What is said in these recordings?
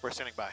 We're standing by.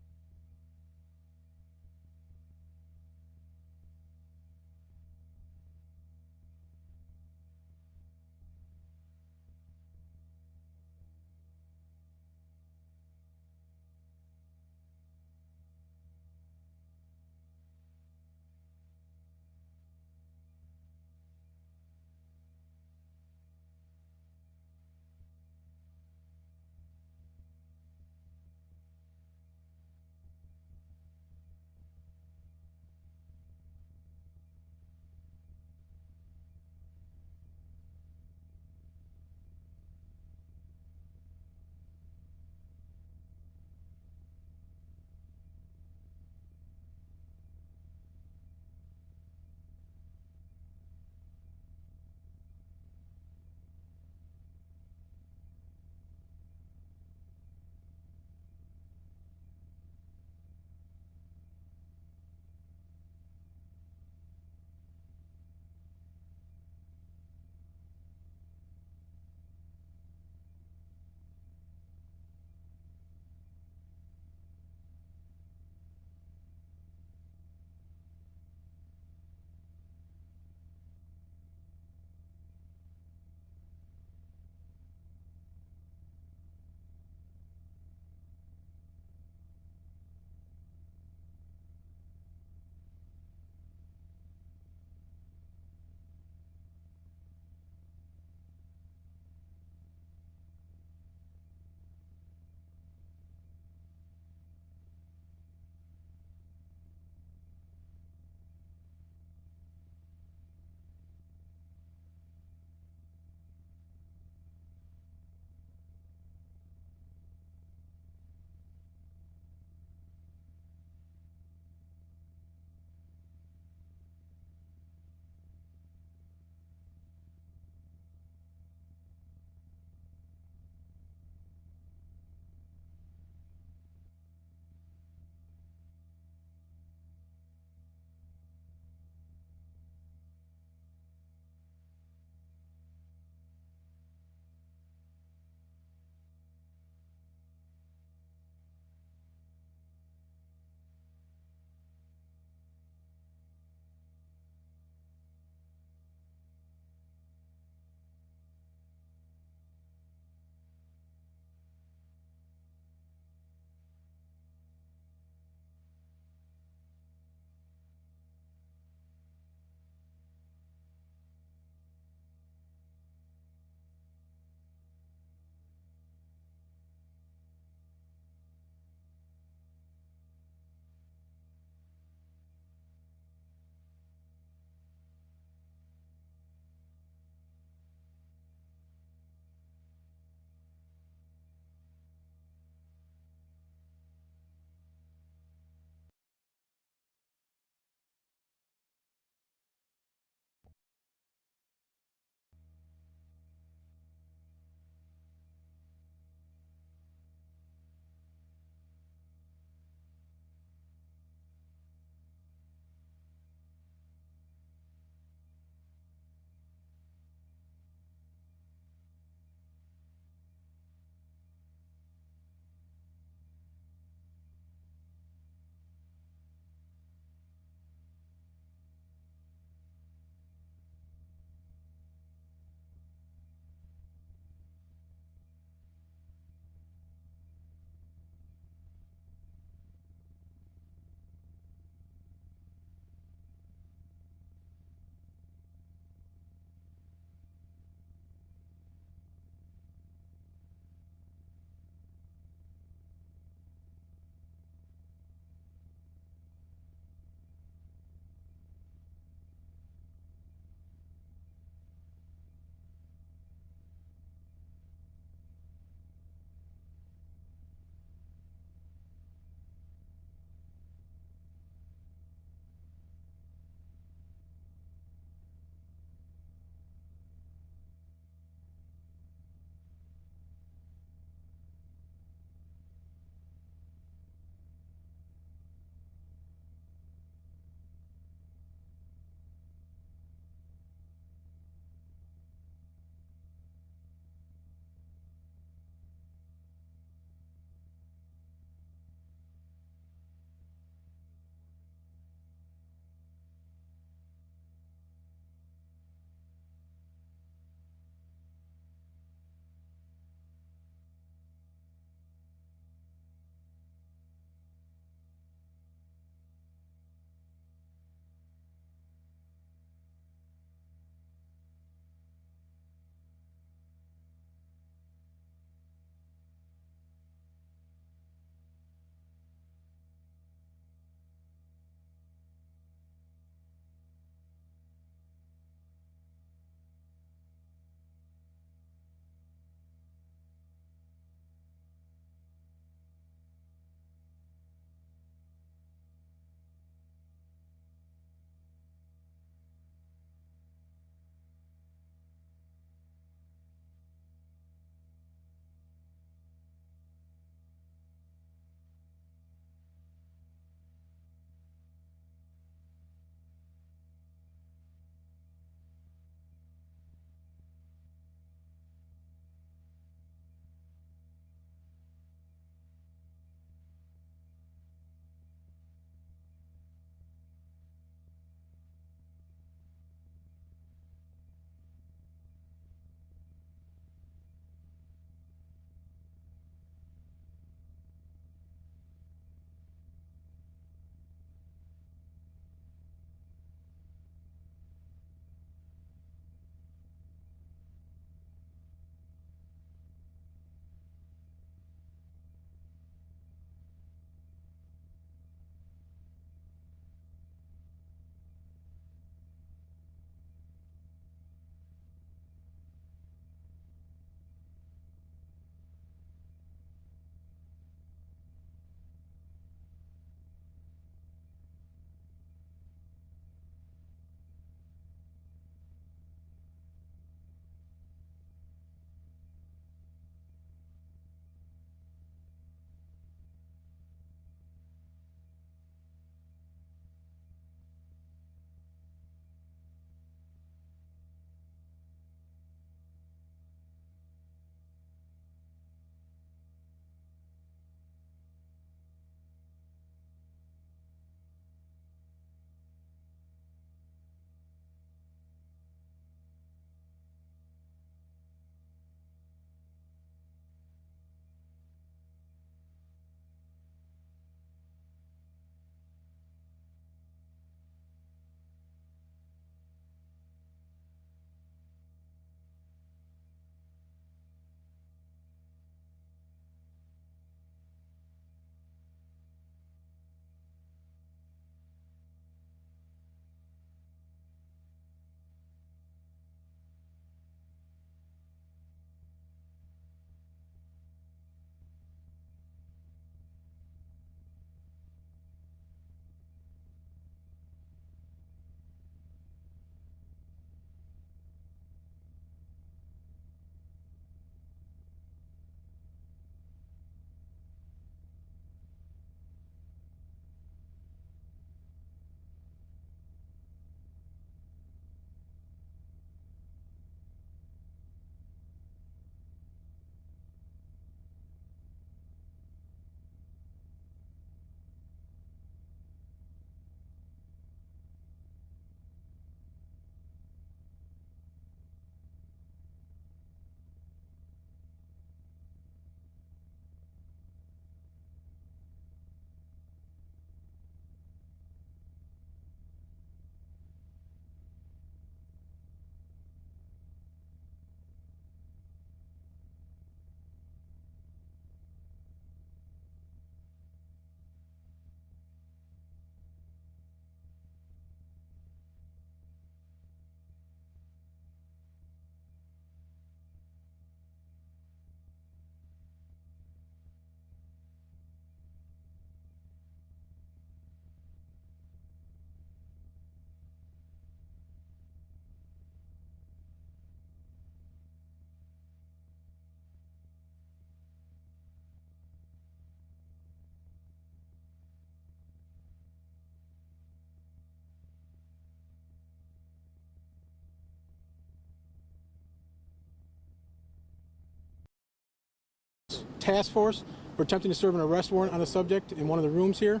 task force were attempting to serve an arrest warrant on a subject in one of the rooms here.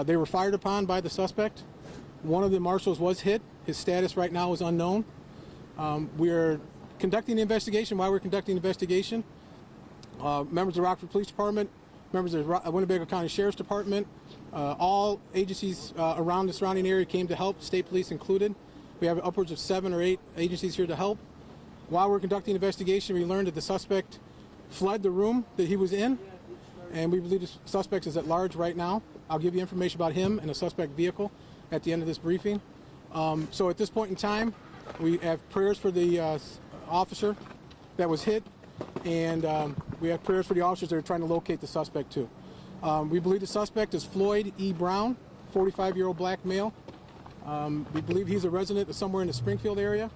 They were fired upon by the suspect. One of the marshals was hit. His status right now is unknown. We are conducting the investigation. While we're conducting the investigation, members of the Rockford Police Department, members of the Winnebago County Sheriff's Department, all agencies around the surrounding area came to help, state police included. We have upwards of 7 or 8 agencies here to help. While we're conducting the investigation, we learned that the suspect fled the room that he was in, and we believe the suspect is at large right now. I'll give you information about him and a suspect vehicle at the end of this briefing. So at this point in time, we have prayers for the officer that was hit, and we have prayers for the officers that are trying to locate the suspect too. We believe the suspect is Floyd E. Brown, 45-year-old black male. We believe he's a resident of somewhere in the Springfield area,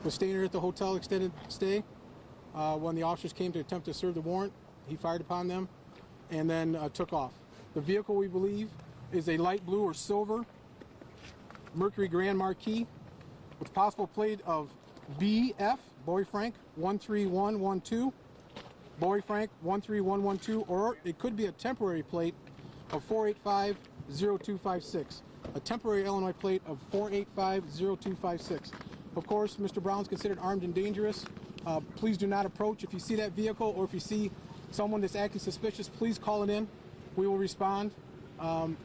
was staying here at the hotel extended stay. When the officers came to attempt to serve the warrant, he fired upon them and then took off. The vehicle, we believe, is a light blue or silver Mercury Grand Marquis with possible plate of BF, Boy Frank 13112, Boy Frank 13112, or it could be a temporary plate of 4850256, a temporary Illinois plate of 4850256. Of course, Mr. Brown's considered armed and dangerous. Please do not approach. If you see that vehicle or if you see someone that's acting suspicious, please call it in. We will respond.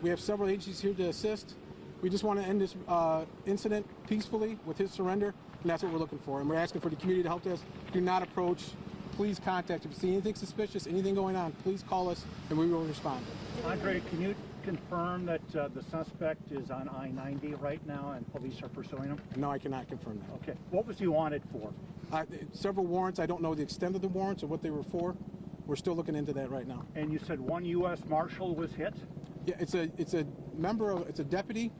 We have several agencies here to assist. We just want to end this incident peacefully with his surrender, and that's what we're looking for. And we're asking for the community to help us. Do not approach. Please contact. If you see anything suspicious, anything going on, please call us, and we will respond. Andre, can you confirm that the suspect is on I-90 right now and police are pursuing him? No, I cannot confirm that. Okay. What was he wanted for? Several warrants. I don't know the extent of the warrants or what they were for. We're still looking into that right now. And you said one U.S. Marshal was hit? Yeah, it's a deputy,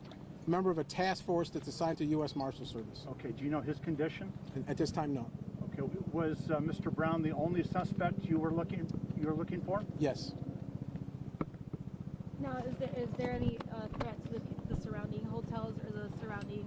member of a task force that's assigned to U.S. Marshal Service. Okay. Do you know his condition? At this time, no. Okay. Was Mr. Brown the only suspect you were looking for? Yes. Now, is there any threat to the surrounding hotels or the surrounding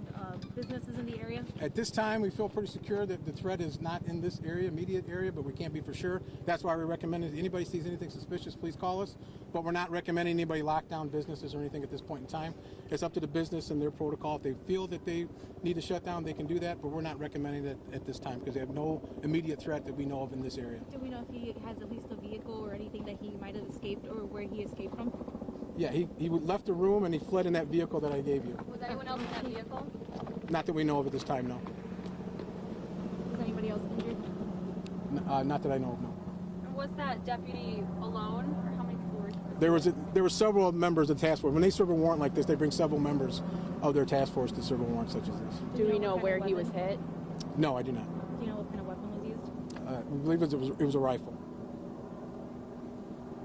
businesses in the area? At this time, we feel pretty secure that the threat is not in this area, immediate area, but we can't be for sure. That's why we recommend if anybody sees anything suspicious, please call us. But we're not recommending anybody lock down businesses or anything at this point in time. It's up to the business and their protocol. If they feel that they need to shut down, they can do that, but we're not recommending that at this time because they have no immediate threat that we know of in this area. Do we know if he has at least a vehicle or anything that he might have escaped or where he escaped from? Yeah, he left the room and he fled in that vehicle that I gave you. Was anyone else in that vehicle? Not that we know of at this time, no. Was anybody else injured? Not that I know of, no. And was that deputy alone, or how many people were? There were several members of the task force. When they serve a warrant like this, they bring several members of their task force to serve a warrant such as this. Do we know where he was hit? No, I do not. Do you know what kind of weapon was used? We believe it was a rifle.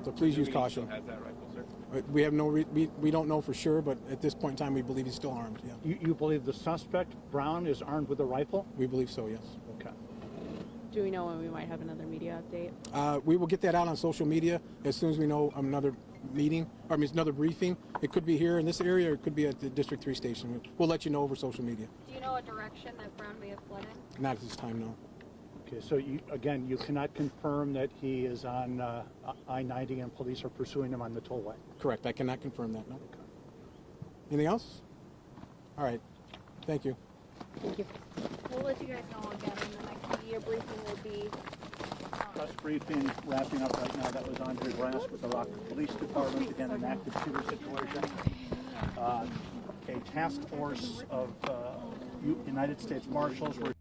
So please use caution. Has that rifle, sir? We have we don't know for sure, but at this point in time, we believe he's still armed. Yeah. You believe the suspect, Brown, is armed with a rifle? We believe so, yes. Okay. Do we know when we might have another media update? We will get that out on social media as soon as we know another another briefing. It could be here in this area, or it could be at the District 3 station. We'll let you know over social media. Do you know a direction that Brown may have fled in? Not at this time, no. Okay, so you cannot confirm that he is on I-90 and police are pursuing him on the tollway? Correct. I cannot confirm that, no. Anything else? All right. Thank you. Thank you. We'll let you guys know again, and the next media briefing will be... Press briefing wrapping up right now. That was Andre Brass with the Rockford Police Department. Again, an active shooter situation. A task force of United States Marshals were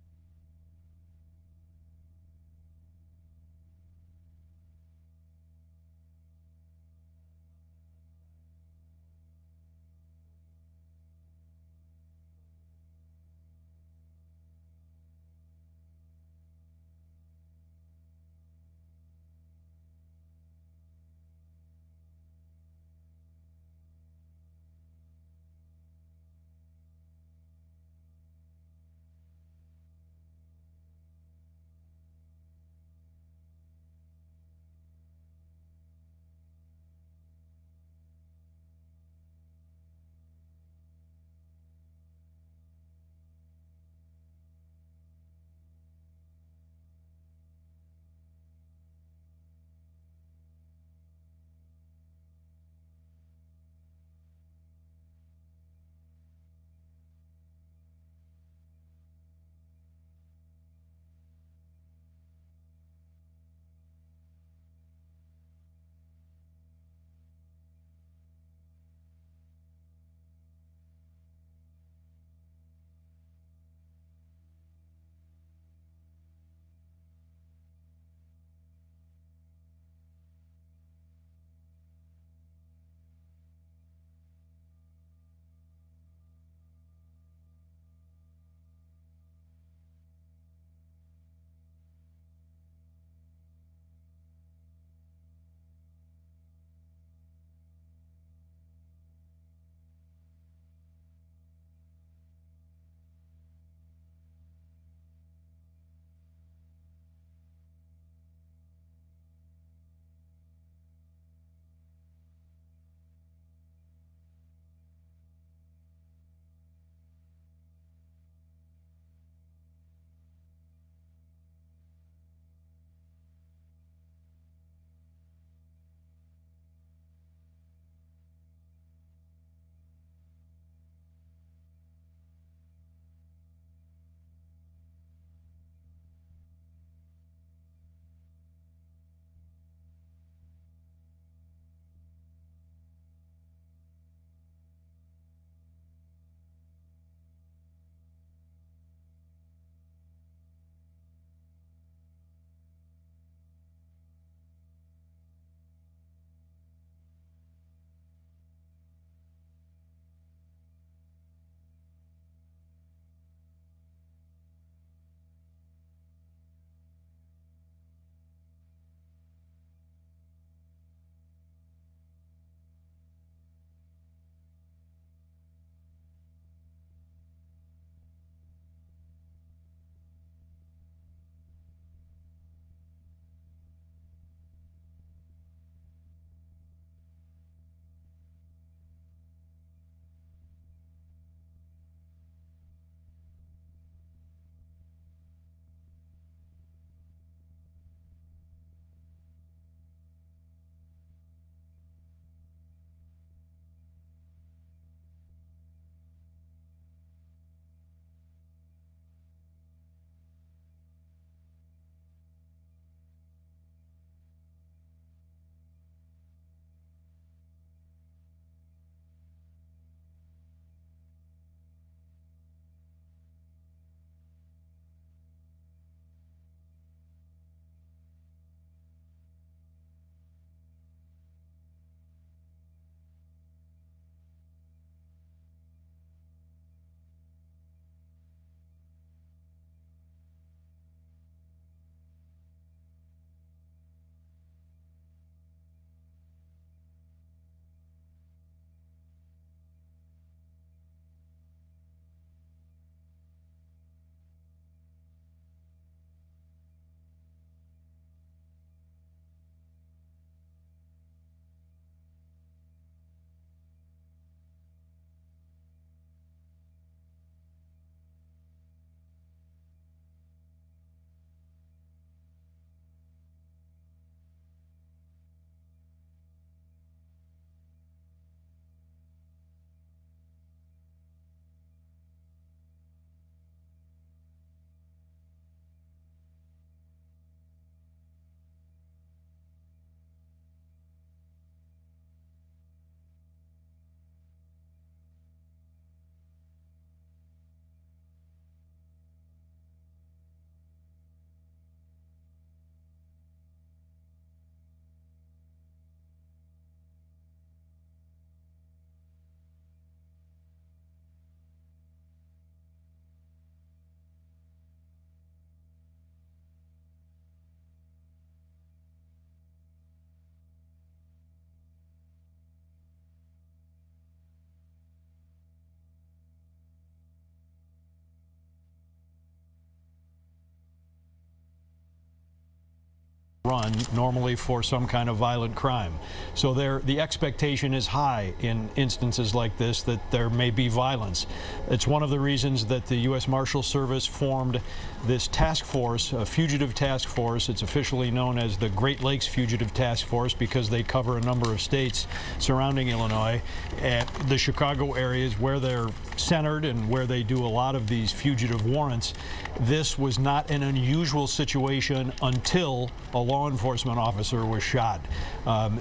run normally for some kind of violent crime. So the expectation is high in instances like this that there may be violence. It's one of the reasons that the U.S. Marshal Service formed this task force, a fugitive task force. It's officially known as the Great Lakes Fugitive Task Force because they cover a number of states surrounding Illinois. And the Chicago area is where they're centered and where they do a lot of these fugitive warrants. This was not an unusual situation until a law enforcement officer was shot.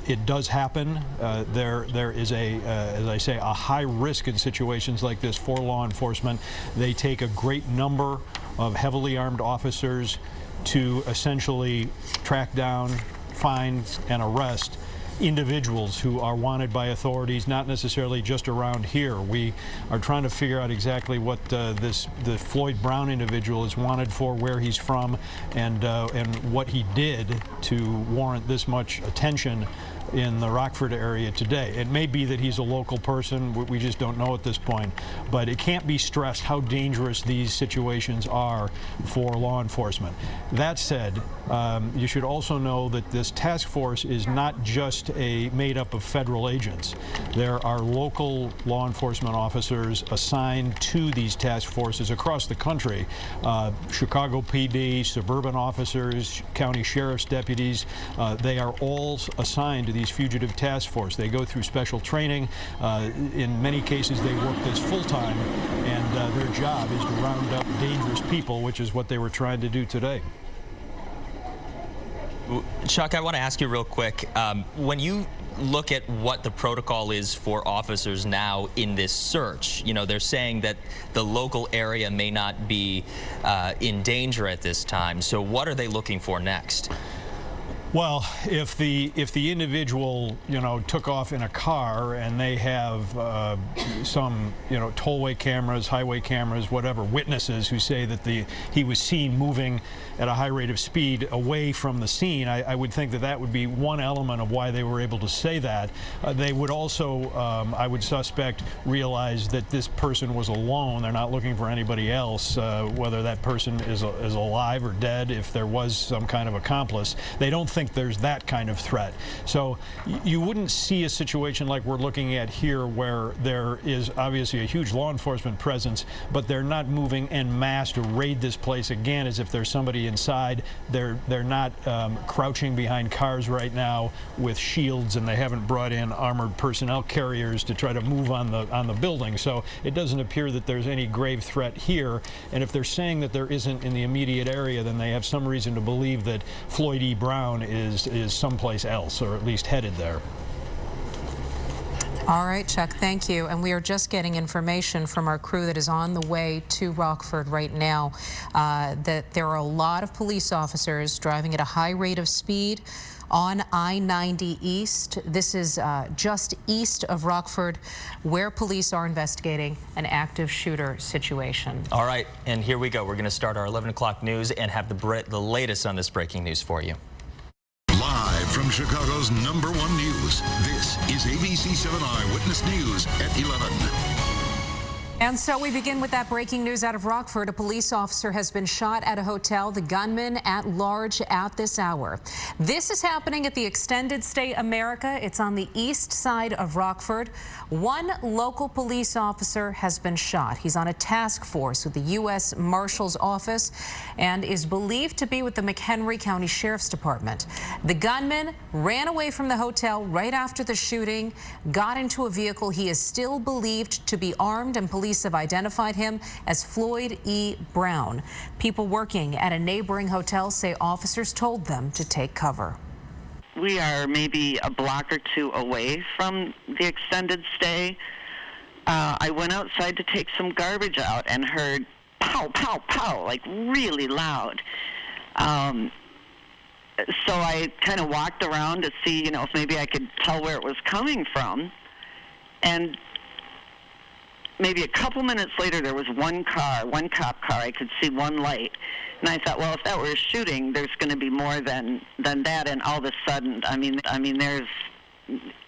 It does happen. There is as I say, a high risk in situations like this for law enforcement. They take a great number of heavily armed officers to essentially track down, find, and arrest individuals who are wanted by authorities, not necessarily just around here. We are trying to figure out exactly what the Floyd Brown individual is wanted for, where he's from, and what he did to warrant this much attention in the Rockford area today. It may be that he's a local person, we just don't know at this point, but it can't be stressed how dangerous these situations are for law enforcement. That said, you should also know that this task force is not just made up of federal agents. There are local law enforcement officers assigned to these task forces across the country. Chicago PD, suburban officers, county sheriff's deputies, they are all assigned to these fugitive task force. They go through special training. In many cases, they work this full-time, and their job is to round up dangerous people, which is what they were trying to do today. Chuck, I want to ask you real quick, when you look at what the protocol is for officers now in this search, you know, they're saying that the local area may not be in danger at this time. So what are they looking for next? Well, if the individual, you know, took off in a car and they have some, you know, tollway cameras, highway cameras, whatever, witnesses who say that he was seen moving at a high rate of speed away from the scene, I would think that that would be one element of why they were able to say that. They would also, I would suspect, realize that this person was alone. They're not looking for anybody else, whether that person is alive or dead, if there was some kind of accomplice. They don't think there's that kind of threat. So you wouldn't see a situation like we're looking at here where there is obviously a huge law enforcement presence, but they're not moving en masse to raid this place again as if there's somebody inside. They're not crouching behind cars right now with shields, and they haven't brought in armored personnel carriers to try to move on the building. So it doesn't appear that there's any grave threat here. And if they're saying that there isn't in the immediate area, then they have some reason to believe that Floyd E. Brown is someplace else, or at least headed there. All right, Chuck, thank you. And we are just getting information from our crew that is on the way to Rockford right now that there are a lot of police officers driving at a high rate of speed on I-90 East. This is just east of Rockford, where police are investigating an active shooter situation. All right, and here we go. We're going to start our 11 o'clock news and have the latest on this breaking news for you. Live from Chicago's #1 news, this is ABC 7 Eyewitness News at 11. And so we begin with that breaking news out of Rockford. A police officer has been shot at a hotel, the gunman at large at this hour. This is happening at the Extended Stay America. It's on the east side of Rockford. One local police officer has been shot. He's on a task force with the U.S. Marshal's Office and is believed to be with the McHenry County Sheriff's Department. The gunman ran away from the hotel right after the shooting, got into a vehicle. He is still believed to be armed, and police have identified him as Floyd E. Brown. People working at a neighboring hotel say officers told them to take cover. We are maybe a block or two away from the extended stay. I went outside to take some garbage out and heard pow, pow, pow, like really loud. So I kind of walked around to see, you know, if maybe I could tell where it was coming from. And maybe a couple minutes later, there was one cop car. I could see one light. And I thought, well, if that were a shooting, there's going to be more than that. And all of a sudden, I mean,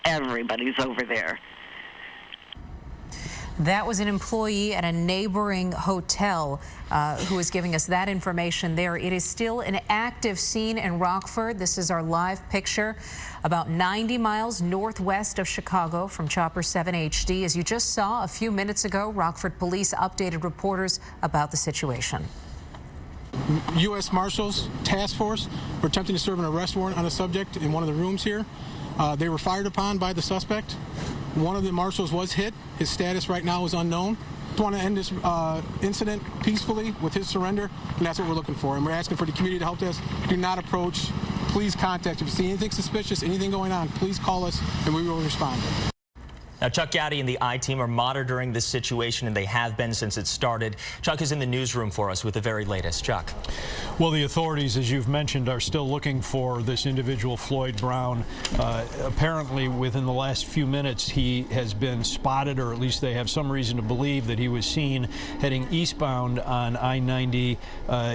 everybody's over there. That was an employee at a neighboring hotel who is giving us that information there. It is still an active scene in Rockford. This is our live picture about 90 miles northwest of Chicago from Chopper 7 HD. As you just saw a few minutes ago, Rockford police updated reporters about the situation. U.S. Marshals Task Force were attempting to serve an arrest warrant on a subject in one of the rooms here. They were fired upon by the suspect. One of the marshals was hit. His status right now is unknown. We want to end this incident peacefully with his surrender, and that's what we're looking for. And we're asking for the community to help us. Do not approach. Please contact. If you see anything suspicious, anything going on, please call us, and we will respond. Now, Chuck Gaddy and the I-Team are monitoring this situation, and they have been since it started. Chuck is in the newsroom for us with the very latest. Chuck. Well, the authorities, as you've mentioned, are still looking for this individual, Floyd Brown. Apparently, within the last few minutes, he has been spotted, or at least they have some reason to believe that he was seen heading eastbound on I-90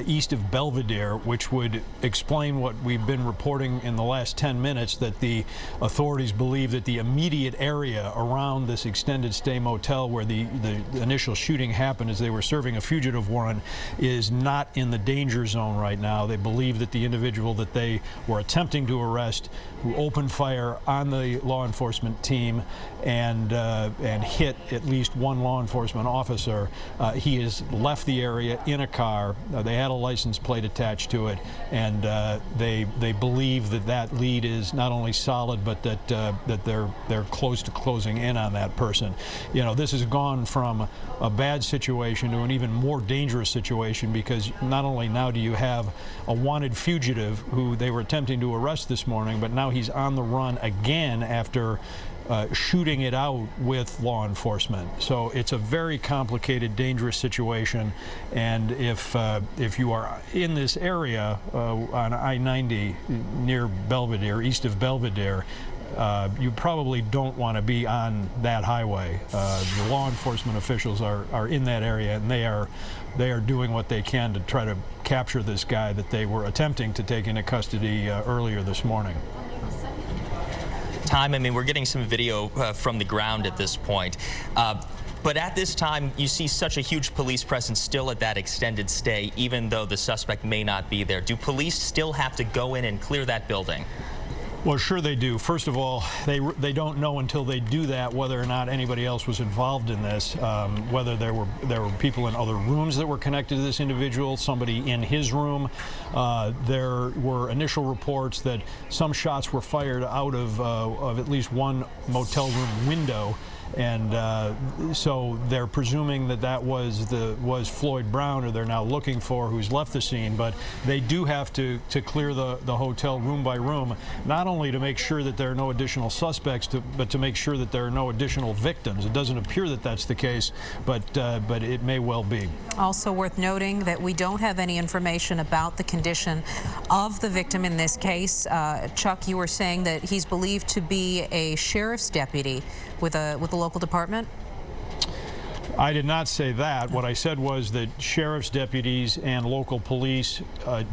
east of Belvedere, which would explain what we've been reporting in the last 10 minutes, that the authorities believe that the immediate area around this extended stay motel where the initial shooting happened as they were serving a fugitive warrant is not in the danger zone right now. They believe that the individual that they were attempting to arrest, who opened fire on the law enforcement team and hit at least one law enforcement officer, he has left the area in a car. They had a license plate attached to it, and they believe that that lead is not only solid, but that they're close to closing in on that person. You know, this has gone from a bad situation to an even more dangerous situation, because not only now do you have a wanted fugitive who they were attempting to arrest this morning, but now he's on the run again after shooting it out with law enforcement. So it's a very complicated, dangerous situation. And if you are in this area on I-90 near Belvedere, east of Belvedere, you probably don't want to be on that highway. The law enforcement officials are in that area, and they are doing what they can to try to capture this guy that they were attempting to take into custody earlier this morning. I mean, we're getting some video from the ground at this point. But at this time, you see such a huge police presence still at that extended stay, even though the suspect may not be there. Do police still have to go in and clear that building? Well, sure they do. First of all, they don't know until they do that whether or not anybody else was involved in this, whether there were people in other rooms that were connected to this individual, somebody in his room. There were initial reports that some shots were fired out of at least one motel room window. And so they're presuming that was Floyd Brown, or they're now looking for, who's left the scene. But they do have to clear the hotel room by room, not only to make sure that there are no additional suspects, but to make sure that there are no additional victims. It doesn't appear that that's the case, but it may well be. Also worth noting that we don't have any information about the condition of the victim in this case. Chuck, you were saying that he's believed to be a sheriff's deputy with a local department? I did not say that. What I said was that sheriff's deputies and local police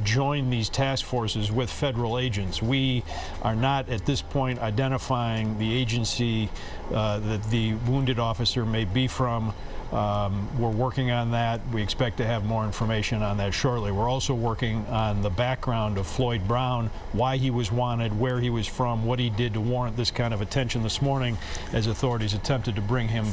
join these task forces with federal agents. We are not at this point identifying the agency that the wounded officer may be from. We're working on that. We expect to have more information on that shortly. We're also working on the background of Floyd Brown, why he was wanted, where he was from, what he did to warrant this kind of attention this morning as authorities attempted to bring him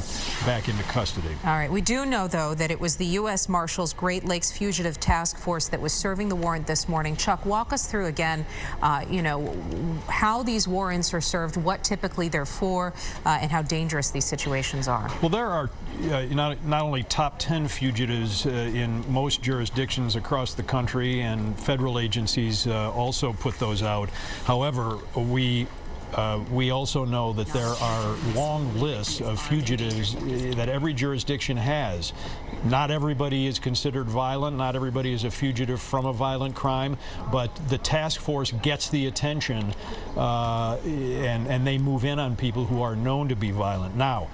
back into custody. All right. We do know, though, that it was the U.S. Marshals Great Lakes Fugitive Task Force that was serving the warrant this morning. Chuck, walk us through again, how these warrants are served, what typically they're for, and how dangerous these situations are. Well, there are not only top 10 fugitives in most jurisdictions across the country, and federal agencies also put those out. However, we also know that there are long lists of fugitives that every jurisdiction has. Not everybody is considered violent. Not everybody is a fugitive from a violent crime. But the task force gets the attention, and they move in on people who are known to be violent. Now,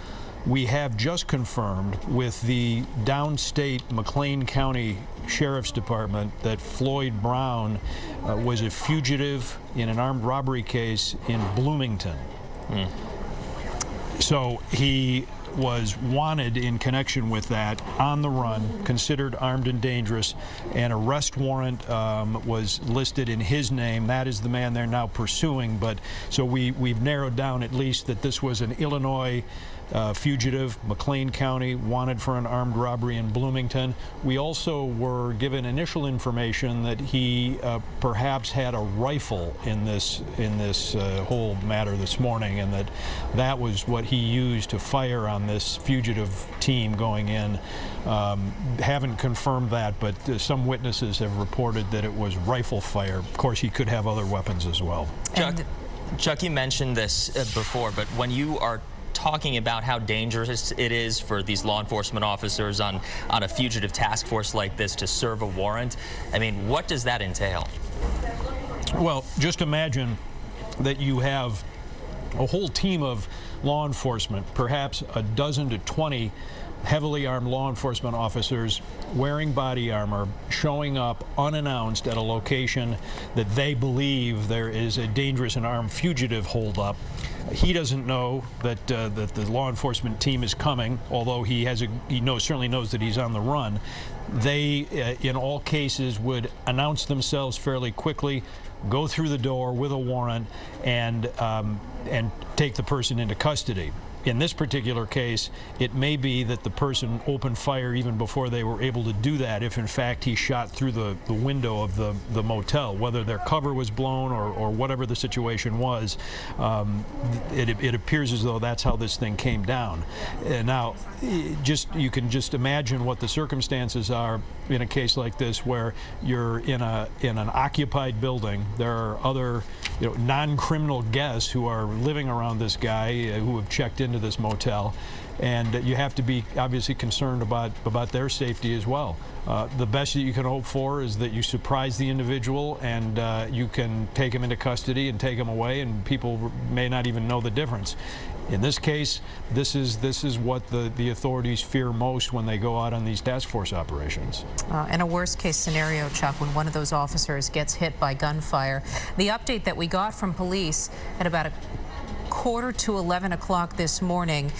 we have just confirmed with the downstate McLean County Sheriff's Department that Floyd Brown was a fugitive in an armed robbery case in Bloomington. So he was wanted in connection with that, on the run, considered armed and dangerous. An arrest warrant was listed in his name. That is the man they're now pursuing. But so we've narrowed down at least that this was an Illinois fugitive, McLean County, wanted for an armed robbery in Bloomington. We also were given initial information that he perhaps had a rifle in this whole matter this morning, and that was what he used to fire on this fugitive team going in. Haven't confirmed that, but some witnesses have reported that it was rifle fire. Of course, he could have other weapons as well. Chuck, you mentioned this before, but when you are talking about how dangerous it is for these law enforcement officers on a fugitive task force like this to serve a warrant, I mean, what does that entail? Well, just imagine that you have a whole team of law enforcement, perhaps a dozen to 20 heavily armed law enforcement officers wearing body armor, showing up unannounced at a location that they believe there is a dangerous and armed fugitive holdup. He doesn't know that that the law enforcement team is coming, although he certainly knows that he's on the run. They, in all cases, would announce themselves fairly quickly, go through the door with a warrant, and take the person into custody. In this particular case, it may be that the person opened fire even before they were able to do that, if in fact he shot through the window of the motel. Whether their cover was blown or whatever the situation was, it appears as though that's how this thing came down. Now, you can just imagine what the circumstances are in a case like this, where you're in an occupied building. There are other non-criminal guests who are living around this guy who have checked into this motel, and you have to be obviously concerned about their safety as well. The best that you can hope for is that you surprise the individual and you can take him into custody and take him away, and people may not even know the difference. In this case, this is what the authorities fear most when they go out on these task force operations. In a worst-case scenario, Chuck, when one of those officers gets hit by gunfire, the update that we got from police at about 11:15 this morning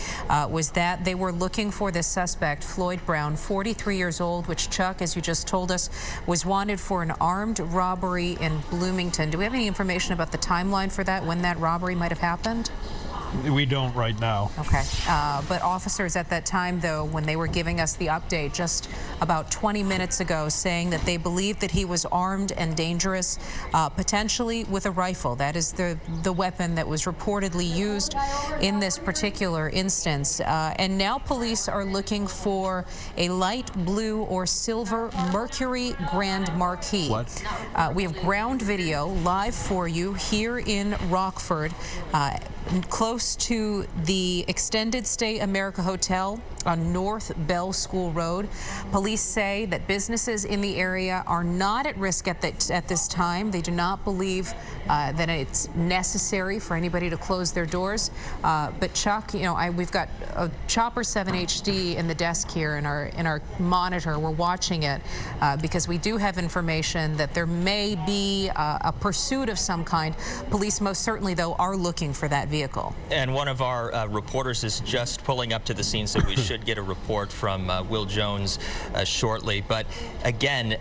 was that they were looking for this suspect, Floyd Brown, 43 years old, which, Chuck, as you just told us, was wanted for an armed robbery in Bloomington. Do we have any information about the timeline for that, when that robbery might have happened? We don't right now. Okay. But officers at that time, though, when they were giving us the update just about 20 minutes ago, saying that they believed that he was armed and dangerous, potentially with a rifle. That is the weapon that was reportedly used in this particular instance. And now police are looking for a light blue or silver Mercury Grand Marquis. What? We have ground video live for you here in Rockford, close to the Extended Stay America Hotel on North Bell School Road. Police say that businesses in the area are not at risk at this time. They do not believe that it's necessary for anybody to close their doors. But Chuck, we've got a Chopper 7 HD in the desk here in our monitor. We're watching it because we do have information that there may be a pursuit of some kind. Police most certainly, though, are looking for that vehicle. And one of our reporters is just pulling up to the scene, so we should get a report from Will Jones shortly. But again,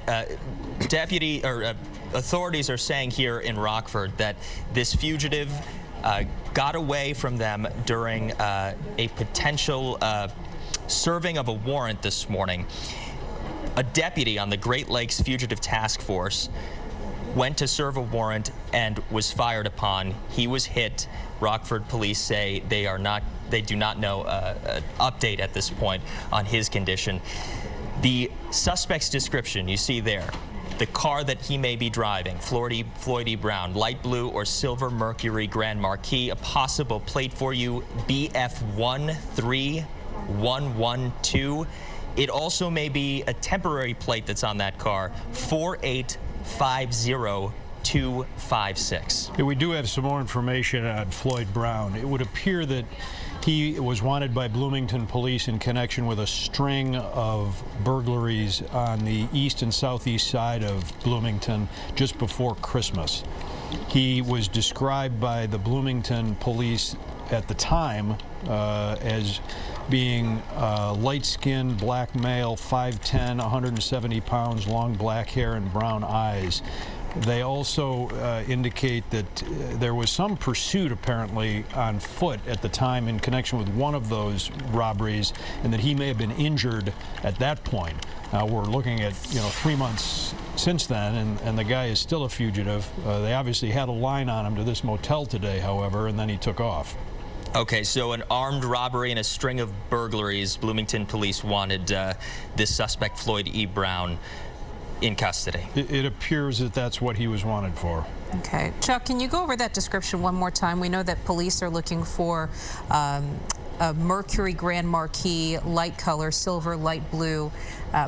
authorities are saying here in Rockford that this fugitive got away from them during a potential serving of a warrant this morning. A deputy on the Great Lakes Fugitive Task Force went to serve a warrant and was fired upon. He was hit. Rockford police say they do not know an update at this point on his condition. The suspect's description you see there, the car that he may be driving, Floyd E. Brown, light blue or silver Mercury Grand Marquis, a possible plate for you, BF13112. It also may be a temporary plate that's on that car, 4850256. We do have some more information on Floyd Brown. It would appear that he was wanted by Bloomington police in connection with a string of burglaries on the east and southeast side of Bloomington just before Christmas. He was described by the Bloomington police at the time as being light-skinned black male, 5'10", 170 pounds, long black hair and brown eyes. They also indicate that there was some pursuit apparently on foot at the time in connection with one of those robberies, and that he may have been injured at that point. We're looking at 3 months since then, and the guy is still a fugitive. They obviously had a line on him to this motel today, however, and then he took off. Okay, so an armed robbery and a string of burglaries. Bloomington police wanted this suspect, Floyd E. Brown, in custody. It appears that that's what he was wanted for. Okay. Chuck, can you go over that description one more time? We know that police are looking for a Mercury Grand Marquis, light color, silver, light blue,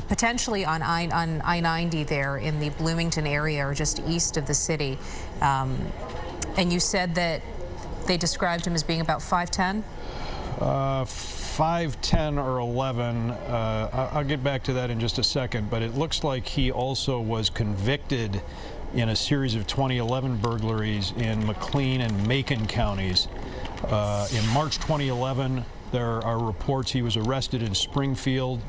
potentially on I-90 there in the Bloomington area or just east of the city. And you said that they described him as being about 5'10"? 5'10" or 11. I'll get back to that in just a second, but it looks like he also was convicted in a series of 2011 burglaries in McLean and Macon counties. In March 2011, there are reports he was arrested in Springfield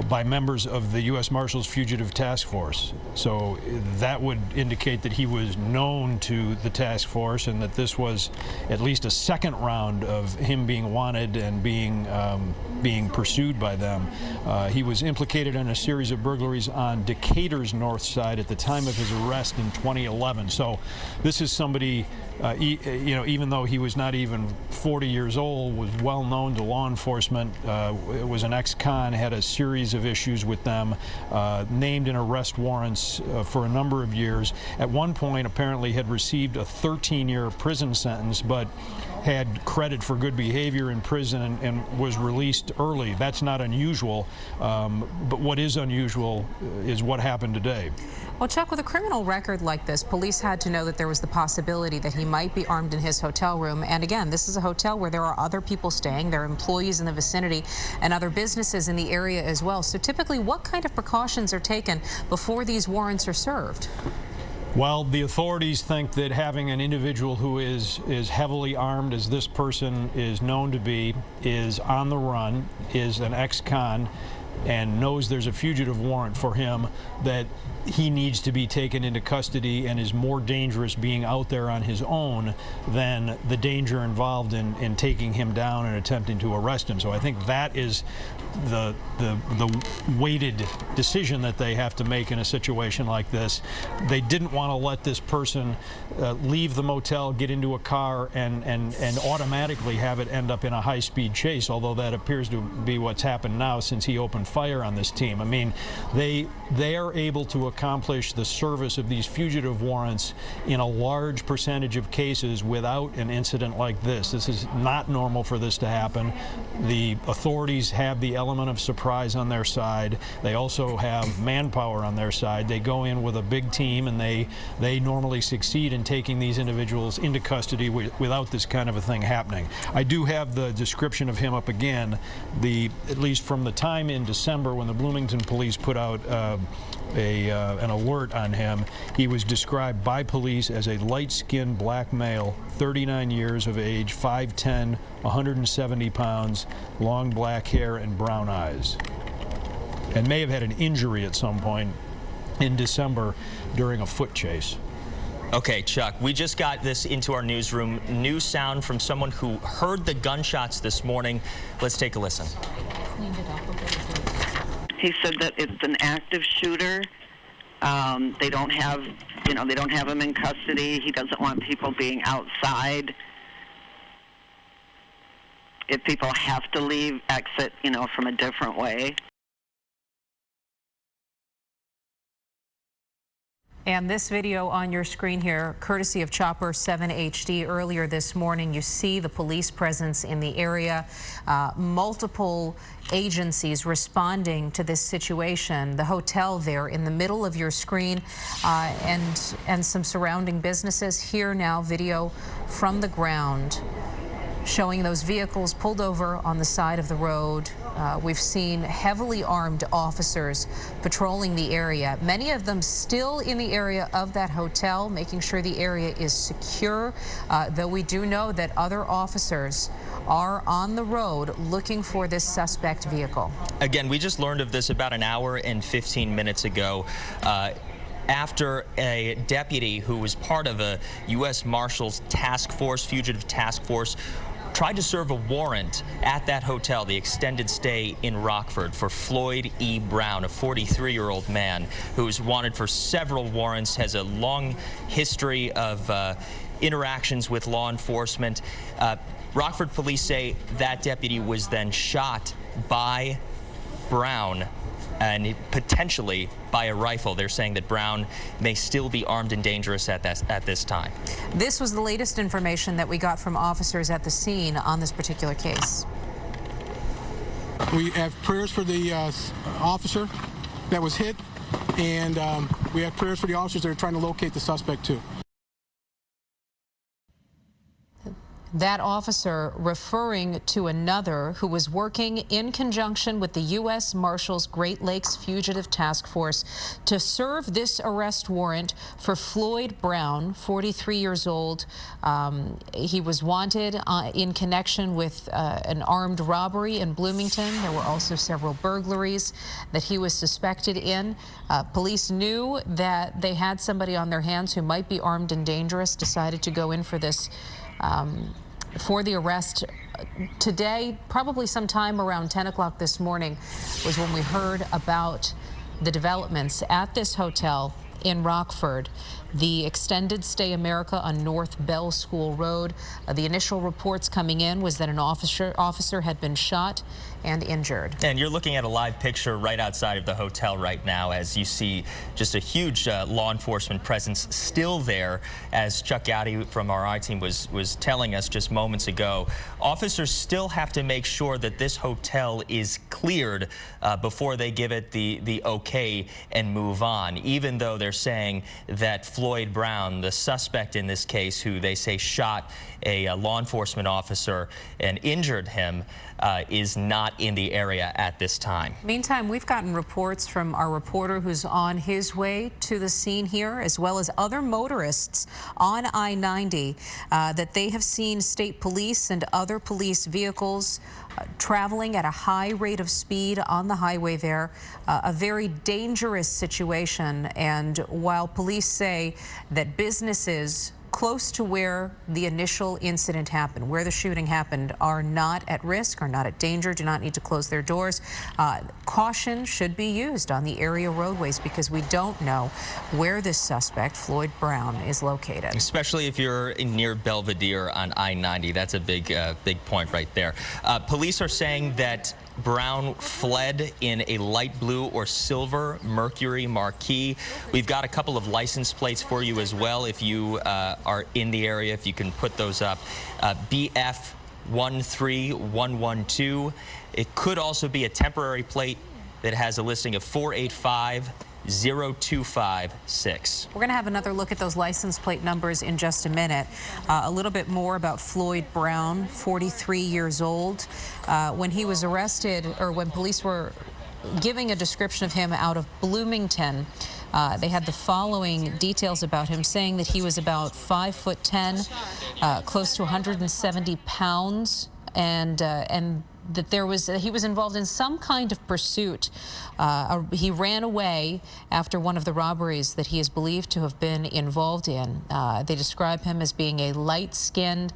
by members of the U.S. Marshals Fugitive Task Force. So that would indicate that he was known to the task force and that this was at least a second round of him being wanted and being pursued by them. He was implicated in a series of burglaries on Decatur's north side at the time of his arrest in 2011. So this is somebody, even though he was not even 40 years old, was well known to law enforcement, was an ex-con, had a series of issues with them, named in arrest warrants for a number of years. At one point, apparently had received a 13-year prison sentence, but had credit for good behavior in prison and was released early. That's not unusual, but what is unusual is what happened today. Well, Chuck, with a criminal record like this, police had to know that there was the possibility that he might be armed in his hotel room. And again, this is a hotel where there are other people staying, there are employees in the vicinity and other businesses in the area as well. So typically, what kind of precautions are taken before these warrants are served? Well, the authorities think that having an individual who is heavily armed, as this person is known to be, is on the run, is an ex-con, and knows there's a fugitive warrant for him, that he needs to be taken into custody and is more dangerous being out there on his own than the danger involved in taking him down and attempting to arrest him. So I think that is the weighted decision that they have to make in a situation like this. They didn't want to let this person leave the motel, get into a car, and automatically have it end up in a high-speed chase, although that appears to be what's happened now since he opened fire on this team. I mean, they are able to accomplish the service of these fugitive warrants in a large percentage of cases without an incident like this. This is not normal for this to happen. The authorities have the element of surprise on their side. They also have manpower on their side. They go in with a big team, and they normally succeed in taking these individuals into custody without this kind of a thing happening. I do have the description of him up again. At least from the time in December when the Bloomington police put out an alert on him, he was described by police as a light-skinned black male, 39 years of age, 5'10", 170 pounds, long black hair and brown eyes, and may have had an injury at some point in December during a foot chase. Okay, Chuck, we just got this into our newsroom. New sound from someone who heard the gunshots this morning. Let's take a listen. He said that it's an active shooter. They don't have him in custody. He doesn't want people being outside. If people have to leave, exit, from a different way. And this video on your screen here, courtesy of Chopper 7 HD, earlier this morning, you see the police presence in the area, multiple agencies responding to this situation. The hotel there in the middle of your screen, and some surrounding businesses. Here now, video from the ground showing those vehicles pulled over on the side of the road. We've seen heavily armed officers patrolling the area, many of them still in the area of that hotel, making sure the area is secure, though we do know that other officers are on the road looking for this suspect vehicle. Again, we just learned of this about an hour and 15 minutes ago. After a deputy who was part of a U.S. Marshals task force, fugitive task force, tried to serve a warrant at that hotel, the extended stay in Rockford, for Floyd E. Brown, a 43-year-old man who is wanted for several warrants, has a long history of interactions with law enforcement. Rockford police say that deputy was then shot by Brown and potentially by a rifle. They're saying that Brown may still be armed and dangerous at this time. This was the latest information that we got from officers at the scene on this particular case. We have prayers for the officer that was hit, and we have prayers for the officers that are trying to locate the suspect too. That officer referring to another who was working in conjunction with the U.S. Marshals Great Lakes Fugitive Task Force to serve this arrest warrant for Floyd Brown, 43 years old. He was wanted in connection with an armed robbery in Bloomington. There were also several burglaries that he was suspected in. Police knew that they had somebody on their hands who might be armed and dangerous, decided to go in for this for the arrest. Today, probably sometime around 10 o'clock this morning, was when we heard about the developments at this hotel in Rockford, the Extended Stay America on North Bell School Road. The initial reports coming in was that an officer had been shot and injured. And you're looking at a live picture right outside of the hotel right now as you see just a huge law enforcement presence still there. As Chuck Gowdy from our I-Team was telling us just moments ago, officers still have to make sure that this hotel is cleared before they give it the okay and move on, even though they're saying that Floyd Brown, the suspect in this case, who they say shot a law enforcement officer and injured him, is not in the area at this time. Meantime, we've gotten reports from our reporter who's on his way to the scene here, as well as other motorists on I-90, that they have seen state police and other police vehicles traveling at a high rate of speed on the highway there. A very dangerous situation, and while police say that businesses close to where the initial incident happened, where the shooting happened, are not at risk, are not at danger, do not need to close their doors. Caution should be used on the area roadways because we don't know where this suspect, Floyd Brown, is located. Especially if you're near Belvedere on I-90. That's a big point right there. Police are saying that Brown fled in a light blue or silver Mercury Marquis. We've got a couple of license plates for you as well if you are in the area, if you can put those up. BF 13112. It could also be a temporary plate that has a listing of 485-0256. We're going to have another look at those license plate numbers in just a minute. A little bit more about Floyd Brown, 43 years old. When he was arrested, or when police were giving a description of him out of Bloomington, they had the following details about him, saying that he was about 5'10", close to 170 pounds, and that he was involved in some kind of pursuit. He ran away after one of the robberies that he is believed to have been involved in. They describe him as being a light-skinned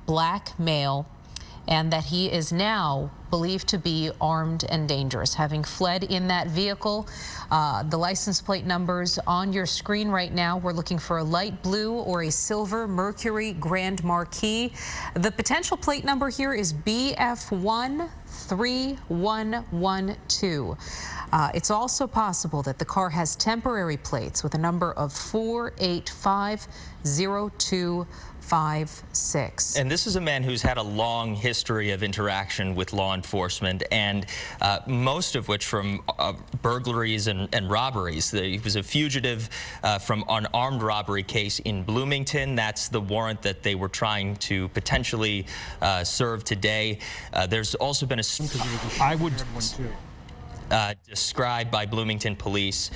black male, and that he is now believed to be armed and dangerous, having fled in that vehicle. The license plate numbers on your screen right now. We're looking for a light blue or a silver Mercury Grand Marquis. The potential plate number here is BF13112. It's also possible that the car has temporary plates with a number of 4850256. And this is a man who's had a long history of interaction with law enforcement, and most of which from burglaries and robberies. He was a fugitive from an armed robbery case in Bloomington. That's the warrant that they were trying to potentially serve today. There's also been been described by Bloomington police.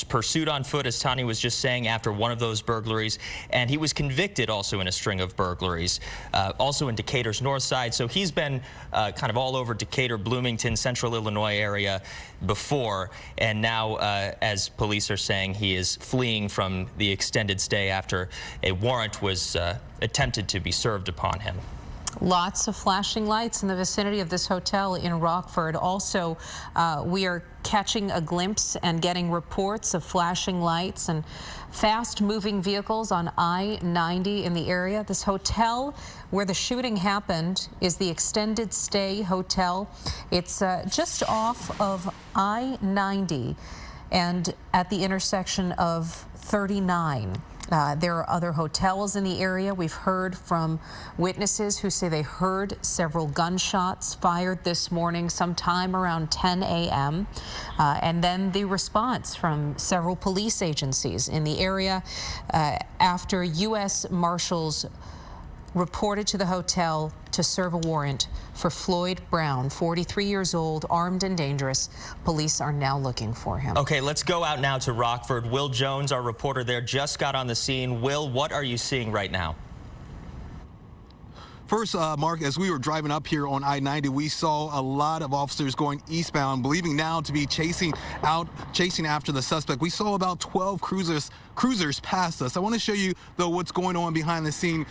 Pursued on foot, as Tanya was just saying, after one of those burglaries, and he was convicted also in a string of burglaries, also in Decatur's north side. So he's been kind of all over Decatur, Bloomington, central Illinois area before, and now, as police are saying, he is fleeing from the extended stay after a warrant was attempted to be served upon him. Lots of flashing lights in the vicinity of this hotel in Rockford. Also, we are catching a glimpse and getting reports of flashing lights and fast-moving vehicles on I-90 in the area. This hotel where the shooting happened is the Extended Stay Hotel. It's just off of I-90 and at the intersection of 39. There are other hotels in the area. We've heard from witnesses who say they heard several gunshots fired this morning sometime around 10 a.m. And then the response from several police agencies in the area after U.S. Marshals reported to the hotel to serve a warrant for Floyd Brown, 43 years old, armed and dangerous. Police are now looking for him. Okay, let's go out now to Rockford. Will Jones, our reporter there, just got on the scene. Will, what are you seeing right now? First, Mark, as we were driving up here on I-90, we saw a lot of officers going eastbound, believing now to be chasing after the suspect. We saw about 12 cruisers pass us. I want to show you, though, what's going on behind the scene.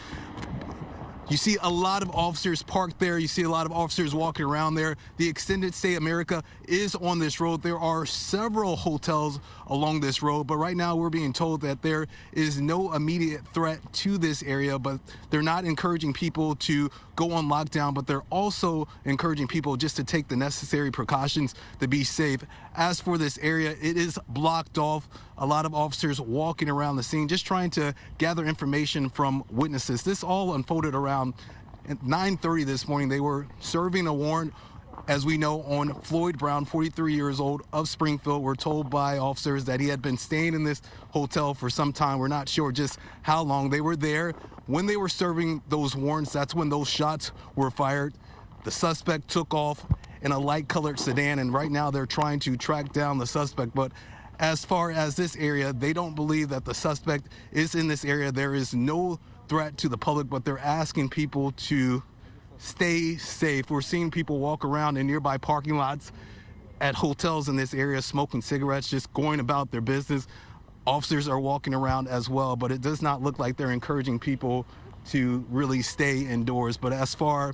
You see a lot of officers parked there. You see a lot of officers walking around there. The Extended Stay America is on this road. There are several hotels along this road, but right now we're being told that there is no immediate threat to this area, but they're not encouraging people to go on lockdown, but they're also encouraging people just to take the necessary precautions to be safe. As for this area, it is blocked off. A lot of officers walking around the scene, just trying to gather information from witnesses. This all unfolded around at 9:30 this morning. They were serving a warrant, as we know, on Floyd Brown, 43 years old, of Springfield. We're told by officers that he had been staying in this hotel for some time. We're not sure just how long. They were there when they were serving those warrants. That's when those shots were fired. The suspect took off in a light-colored sedan, and right now they're trying to track down the suspect. But as far as this area, they don't believe that the suspect is in this area. There is no threat to the public, but they're asking people to stay safe. We're seeing people walk around in nearby parking lots at hotels in this area, smoking cigarettes, just going about their business. Officers are walking around as well, but it does not look like they're encouraging people to really stay indoors. But as far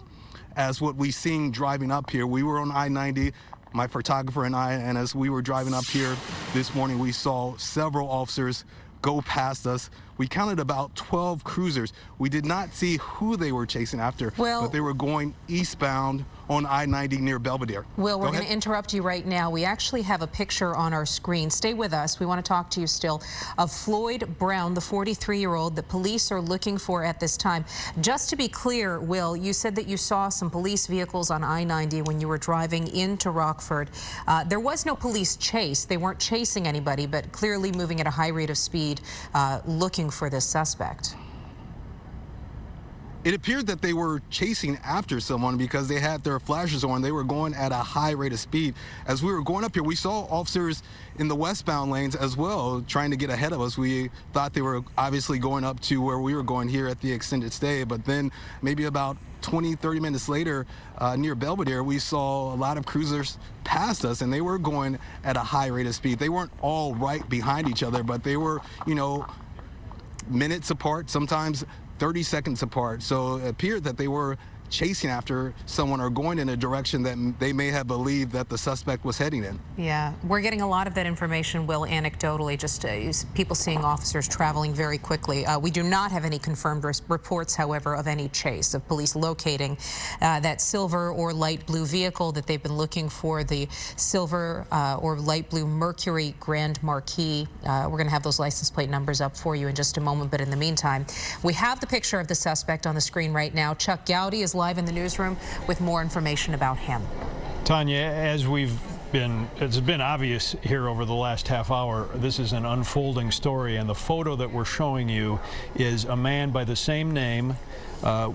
as what we've seen driving up here, we were on I-90, my photographer and I, and as we were driving up here this morning, we saw several officers go past us. We counted about 12 cruisers. We did not see who they were chasing after, but they were going eastbound on I-90 near Belvedere. Will, we're going to interrupt you right now. We actually have a picture on our screen. Stay with us. We want to talk to you still of Floyd Brown, the 43-year-old that police are looking for at this time. Just to be clear, Will, you said that you saw some police vehicles on I-90 when you were driving into Rockford. There was no police chase. They weren't chasing anybody, but clearly moving at a high rate of speed, looking for this suspect. It appeared that they were chasing after someone because they had their flashers on. They were going at a high rate of speed. As we were going up here, we saw officers in the westbound lanes as well trying to get ahead of us. We thought they were obviously going up to where we were going here at the Extended Stay, but then maybe about 20-30 minutes later near Belvedere, we saw a lot of cruisers past us, and they were going at a high rate of speed. They weren't all right behind each other, but they were, you know, minutes apart, sometimes 30 seconds apart. So it appeared that they were chasing after someone or going in a direction that they may have believed that the suspect was heading in. Yeah, we're getting a lot of that information, Will, anecdotally, just people seeing officers traveling very quickly. We do not have any confirmed reports, however, of any chase, of police locating that silver or light blue vehicle that they've been looking for, the silver or light blue Mercury Grand Marquis. We're going to have those license plate numbers up for you in just a moment, but in the meantime, we have the picture of the suspect on the screen right now. Chuck Gowdy is live in the newsroom with more information about him. Tanya, as it's been obvious here over the last half hour, this is an unfolding story, and the photo that we're showing you is a man by the same name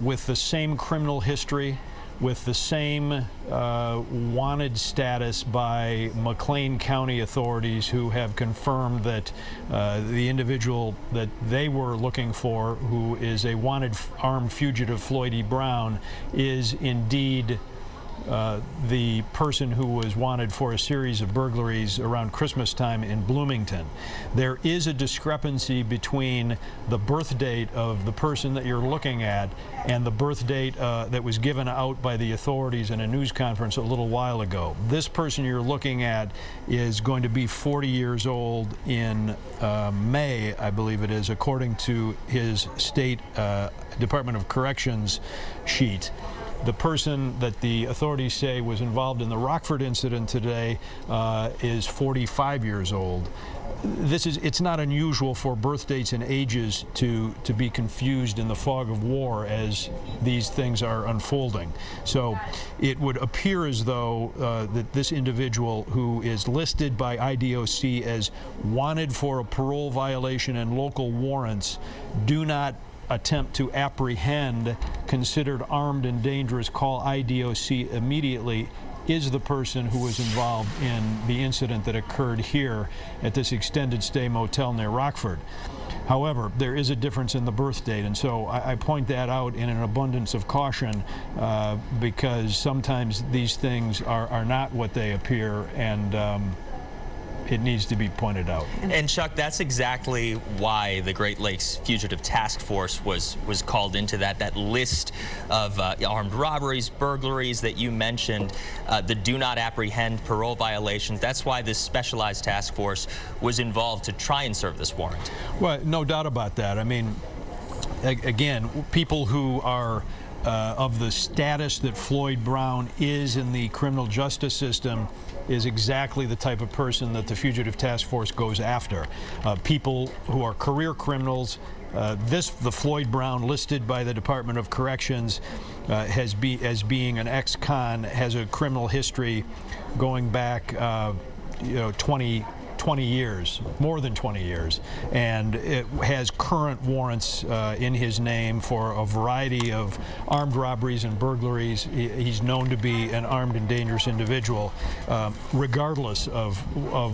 with the same criminal history, with the same wanted status by McLean County authorities, who have confirmed that the individual that they were looking for, who is a wanted armed fugitive Floyd E. Brown, is indeed the person who was wanted for a series of burglaries around Christmas time in Bloomington. There is a discrepancy between the birth date of the person that you're looking at and the birth date that was given out by the authorities in a news conference a little while ago. This person you're looking at is going to be 40 years old in May, I believe it is, according to his state Department of Corrections sheet. The person that the authorities say was involved in the Rockford incident today is 45 years old. It's not unusual for birth dates and ages to be confused in the fog of war as these things are unfolding. So it would appear as though that this individual, who is listed by IDOC as wanted for a parole violation and local warrants, do not attempt to apprehend, considered armed and dangerous, call IDOC immediately, is the person who was involved in the incident that occurred here at this extended stay motel near Rockford. However, there is a difference in the birth date, and so I point that out in an abundance of caution, because sometimes these things are not what they appear, and it needs to be pointed out. And Chuck, that's exactly why the Great Lakes Fugitive Task Force was called into that list of armed robberies, burglaries that you mentioned, the do not apprehend parole violations. That's why this specialized task force was involved to try and serve this warrant. Well, no doubt about that. I mean, again, people who are of the status that Floyd Brown is in the criminal justice system is exactly the type of person that the Fugitive Task Force goes after. People who are career criminals. The Floyd Brown listed by the Department of Corrections as being an ex-con, has a criminal history going back 20 years, more than 20 years, and it has current warrants in his name for a variety of armed robberies and burglaries. He's known to be an armed and dangerous individual, regardless of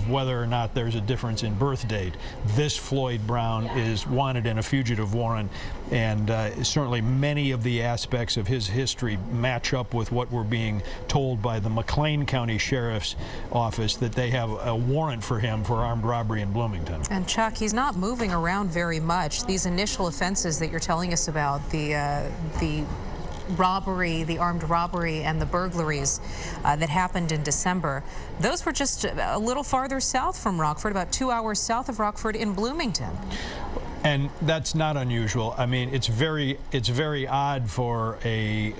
whether or not there's a difference in birth date. This Floyd Brown is wanted in a fugitive warrant, and certainly many of the aspects of his history match up with what we're being told by the McLean County Sheriff's Office, that they have a warrant for him for armed robbery in Bloomington. And Chuck, he's not moving around very much. These initial offenses that you're telling us about, the robbery, the armed robbery and the burglaries that happened in December, those were just a little farther south from Rockford, about 2 hours south of Rockford in Bloomington. And that's not unusual. I mean, it's very odd for a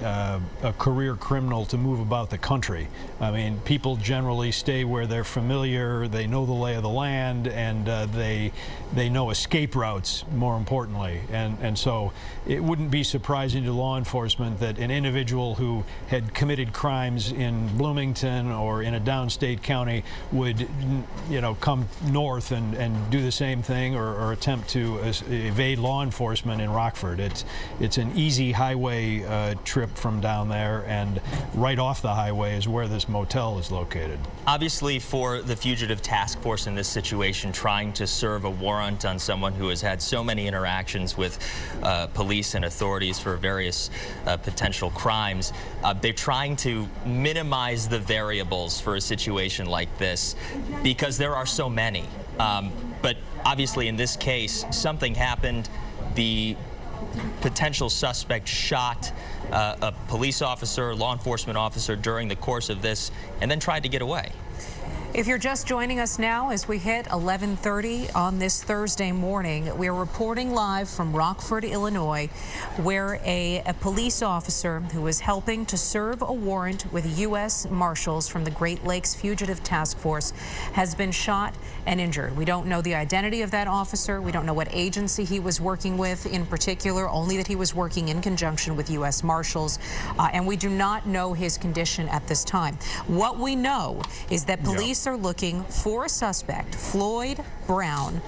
career criminal to move about the country. I mean, people generally stay where they're familiar, they know the lay of the land, and they know escape routes, more importantly. And so it wouldn't be surprising to law enforcement that an individual who had committed crimes in Bloomington or in a downstate county would, come north and do the same thing, or attempt to evade law enforcement in Rockford. It's an easy highway trip from down there, and right off the highway is where this motel is located. Obviously, for the Fugitive Task Force in this situation, trying to serve a warrant on someone who has had so many interactions with police and authorities for various potential crimes, they're trying to minimize the variables for a situation like this because there are so many. But obviously, in this case, something happened. The potential suspect shot a police officer, law enforcement officer during the course of this, and then tried to get away. If you're just joining us now as we hit 11:30 on this Thursday morning, we're reporting live from Rockford, Illinois, where a police officer who was helping to serve a warrant with U.S. Marshals from the Great Lakes Fugitive Task Force has been shot and injured. We don't know the identity of that officer. We don't know what agency he was working with in particular, only that he was working in conjunction with U.S. Marshals, and we do not know his condition at this time. What we know is that police are looking for a suspect, Floyd Brown.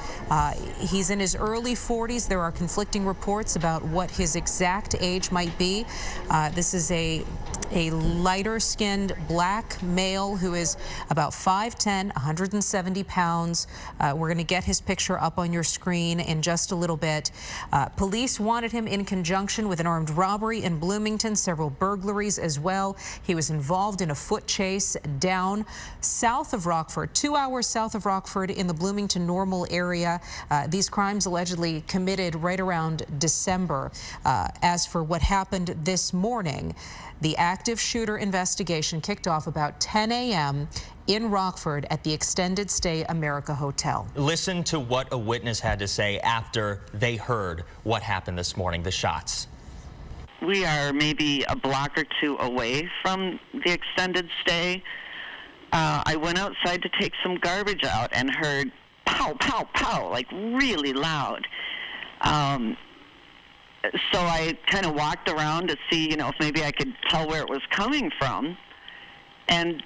He's in his early 40s. There are conflicting reports about what his exact age might be. This is a lighter-skinned black male who is about 5'10", 170 pounds. We're going to get his picture up on your screen in just a little bit. Police wanted him in conjunction with an armed robbery in Bloomington, several burglaries as well. He was involved in a foot chase down south of Rockford, 2 hours south of Rockford in the Bloomington Normal area. These crimes allegedly committed right around December. As for what happened this morning, the active shooter investigation kicked off about 10 a.m. in Rockford at the Extended Stay America Hotel. Listen to what a witness had to say after they heard what happened this morning, the shots. We are maybe a block or two away from the Extended Stay. I went outside to take some garbage out and heard pow, pow, pow, like really loud. So I kind of walked around to see, if maybe I could tell where it was coming from. And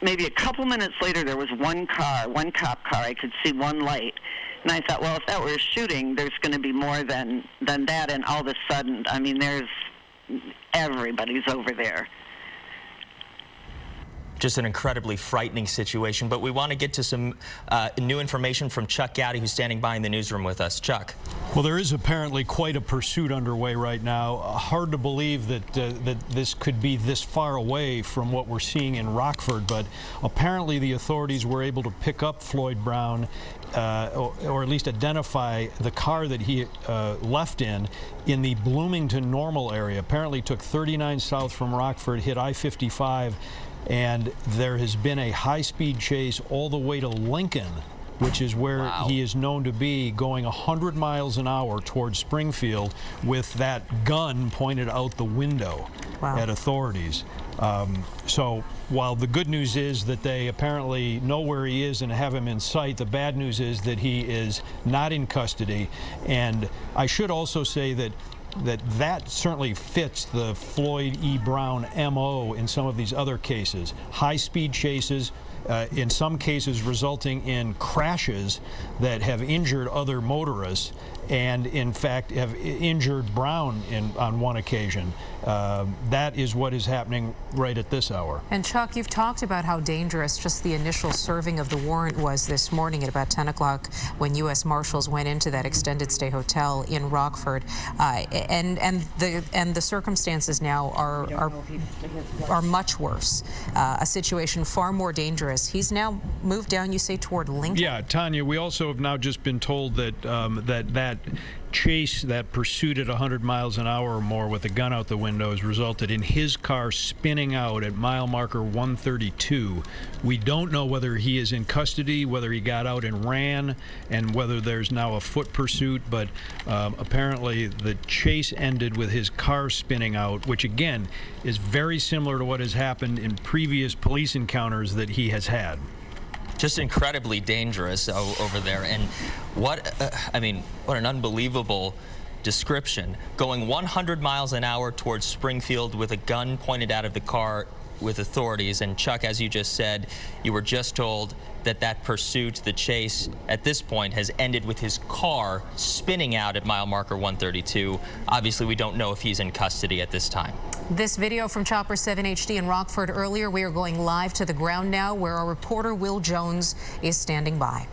maybe a couple minutes later, there was one cop car. I could see one light. And I thought, well, if that were a shooting, there's going to be more than that. And all of a sudden, everybody's over there. Just an incredibly frightening situation, but we want to get to some new information from Chuck Gowdy, who's standing by in the newsroom with us. Chuck. Well, there is apparently quite a pursuit underway right now. Hard to believe that this could be this far away from what we're seeing in Rockford, but apparently the authorities were able to pick up Floyd Brown, or at least identify the car that he left in the Bloomington Normal area. Apparently took 39 south from Rockford, hit I-55, and there has been a high-speed chase all the way to Lincoln, which is where he is known to be, going 100 miles an hour towards Springfield with that gun pointed out the window at authorities. So while the good news is that they apparently know where he is and have him in sight, the bad news is that he is not in custody. And I should also say that that certainly fits the Floyd E. Brown M.O. in some of these other cases. High-speed chases, in some cases resulting in crashes that have injured other motorists, and in fact have injured Brown on one occasion. That is what is happening right at this hour. And Chuck, you've talked about how dangerous just the initial serving of the warrant was this morning at about 10 o'clock when U.S. Marshals went into that extended stay hotel in Rockford, and the circumstances now are much worse. A situation far more dangerous. He's now moved down, you say, toward Lincoln. Yeah, Tanya, we also have now just been told that that chase, that pursuit at 100 miles an hour or more with a gun out the window has resulted in his car spinning out at mile marker 132. We don't know whether he is in custody, whether he got out and ran, and whether there's now a foot pursuit, but apparently the chase ended with his car spinning out, which again is very similar to what has happened in previous police encounters that he has had. Just incredibly dangerous over there. And what an unbelievable description. Going 100 miles an hour towards Springfield with a gun pointed out of the car with authorities. And Chuck, as you just said, you were just told that pursuit, the chase, at this point has ended with his car spinning out at mile marker 132. Obviously, we don't know if he's in custody at this time. This video from Chopper 7 HD in Rockford earlier. We are going live to the ground now, where our reporter Will Jones is standing by.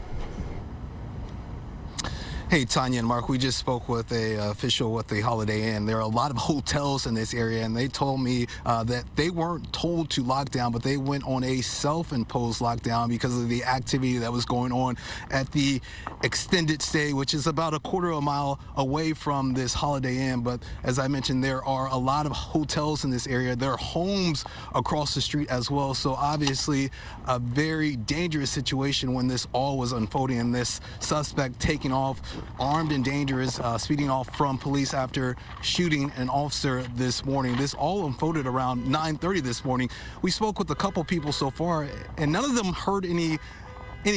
Hey, Tanya and Mark, we just spoke with an official with the Holiday Inn. There are a lot of hotels in this area, and they told me that they weren't told to lock down, but they went on a self-imposed lockdown because of the activity that was going on at the extended stay, which is about a quarter of a mile away from this Holiday Inn. But as I mentioned, there are a lot of hotels in this area. There are homes across the street as well. So obviously a very dangerous situation when this all was unfolding, and this suspect taking off armed and dangerous, speeding off from police after shooting an officer this morning. This all unfolded around 9:30 this morning. We spoke with a couple people so far, and none of them heard any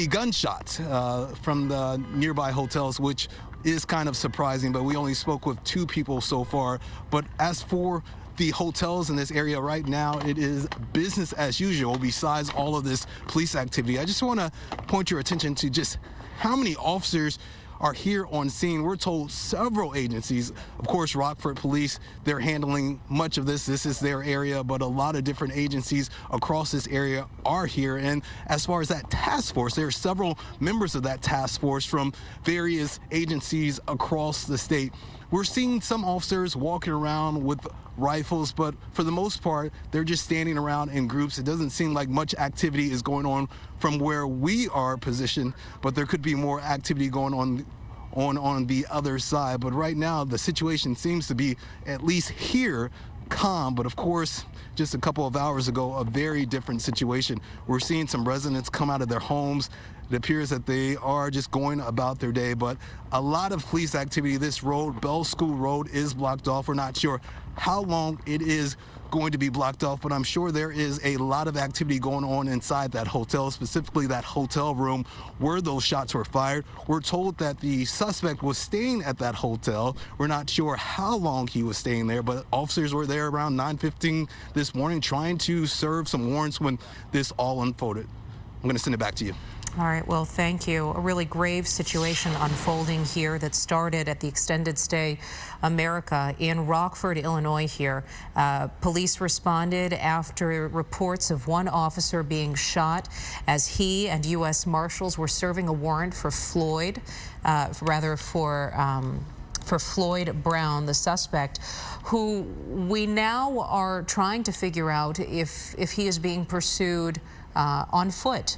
gunshots from the nearby hotels, which is kind of surprising, but we only spoke with 2 people so far. But as for the hotels in this area right now, it is business as usual besides all of this police activity. I just want to point your attention to just how many officers are here on scene. We're told several agencies, of course, Rockford Police, they're handling much of this. This is their area, but a lot of different agencies across this area are here. And as far as that task force, there are several members of that task force from various agencies across the state. We're seeing some officers walking around with rifles, but for the most part, they're just standing around in groups. It doesn't seem like much activity is going on from where we are positioned, but there could be more activity going on the other side. But right now, the situation seems to be, at least here, calm. But of course, just a couple of hours ago, a very different situation. We're seeing some residents come out of their homes. It appears that they are just going about their day, but a lot of police activity. This road, Bell School Road, is blocked off. We're not sure how long it is going to be blocked off, but I'm sure there is a lot of activity going on inside that hotel, specifically that hotel room where those shots were fired. We're told that the suspect was staying at that hotel. We're not sure how long he was staying there, but officers were there around 9:15 this morning trying to serve some warrants when this all unfolded. I'm going to send it back to you. All right, well, thank you. A really grave situation unfolding here that started at the Extended Stay America in Rockford, Illinois here. Police responded after reports of one officer being shot as he and U.S. Marshals were serving a warrant for Floyd Brown, the suspect, who we now are trying to figure out if he is being pursued on foot.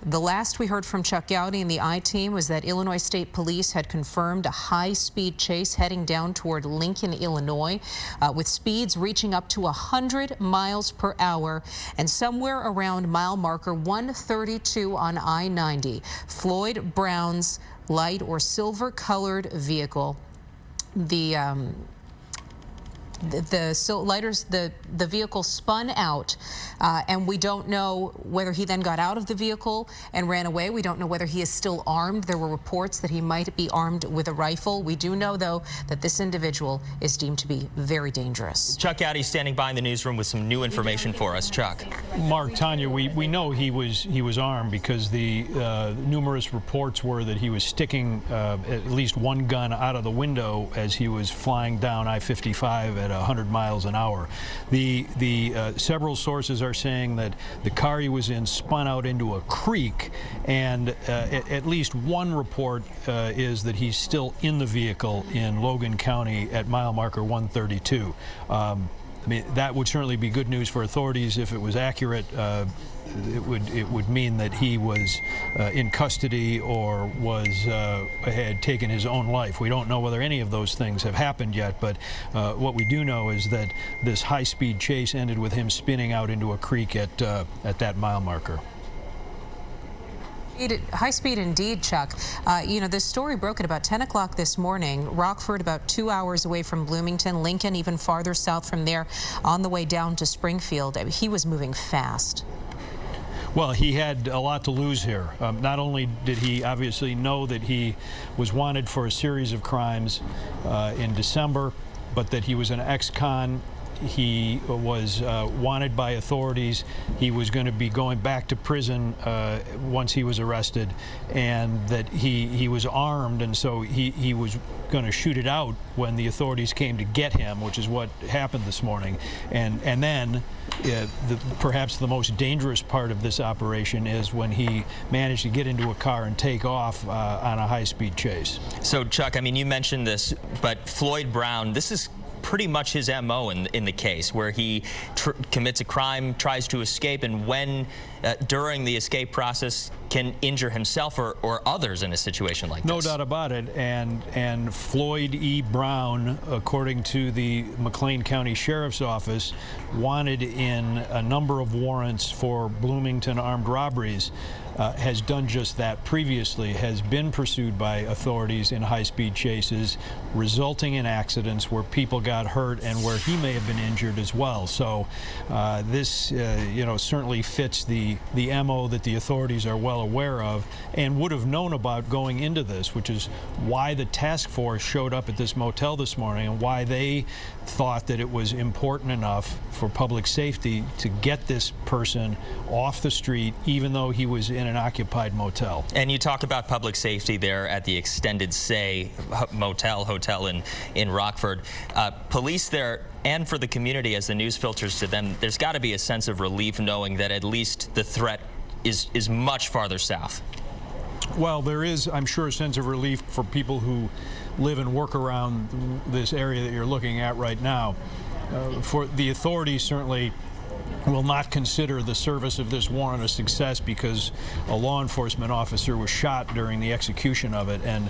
The last we heard from Chuck Gowdy and the I-Team was that Illinois State Police had confirmed a high-speed chase heading down toward Lincoln, Illinois, with speeds reaching up to 100 miles per hour, and somewhere around mile marker 132 on I-90, Floyd Brown's light or silver-colored vehicle, the vehicle spun out, and we don't know whether he then got out of the vehicle and ran away. We don't know whether he is still armed. There were reports that he might be armed with a rifle. We do know, though, that this individual is deemed to be very dangerous. Chuck Gowdy standing by in the newsroom with some new information for us. Chuck. Mark, Tanya, we know he was armed because the numerous reports were that he was sticking at least one gun out of the window as he was flying down I-55 at 100 miles an hour. The several sources are saying that the car he was in spun out into a creek, and at least one report is that he's still in the vehicle in Logan County at mile marker 132. I mean, that would certainly be good news for authorities if it was accurate. It would mean that he was in custody or had taken his own life. We don't know whether any of those things have happened yet, but what we do know is that this high-speed chase ended with him spinning out into a creek at that mile marker. High speed indeed, Chuck. You know, this story broke at about 10 o'clock this morning. Rockford, about 2 hours away from Bloomington. Lincoln, even farther south from there, on the way down to Springfield. I mean, he was moving fast. Well, he had a lot to lose here. Not only did he obviously know that he was wanted for a series of crimes in December, but that he was an ex-con. He was wanted by authorities. He was going to be going back to prison once he was arrested, and that he was armed, and so he was going to shoot it out when the authorities came to get him, which is what happened this morning. And then perhaps the most dangerous part of this operation is when he managed to get into a car and take off on a high-speed chase. So, Chuck, I mean, you mentioned this, but Floyd Brown, this is pretty much his MO in the case, where he commits a crime, tries to escape, and when during the escape process can injure himself or others in a situation like this. No doubt about it. And Floyd E. Brown, according to the McLean County Sheriff's Office, wanted in a number of warrants for Bloomington armed robberies, has done just that previously, has been pursued by authorities in high-speed chases, resulting in accidents where people got hurt and where he may have been injured as well. So this, you know, certainly fits the the MO that the authorities are well aware of and would have known about going into this, which is why the task force showed up at this motel this morning and why they thought that it was important enough for public safety to get this person off the street, even though he was in an occupied motel. And you talk about public safety there at the extended stay hotel in Rockford. Police there, and for the community as the news filters to them, there's got to be a sense of relief knowing that at least the threat is much farther south. Well, there is, I'm sure, a sense of relief for people who live and work around this area that you're looking at right now. For the authorities certainly will not consider the service of this warrant a success because a law enforcement officer was shot during the execution of it, and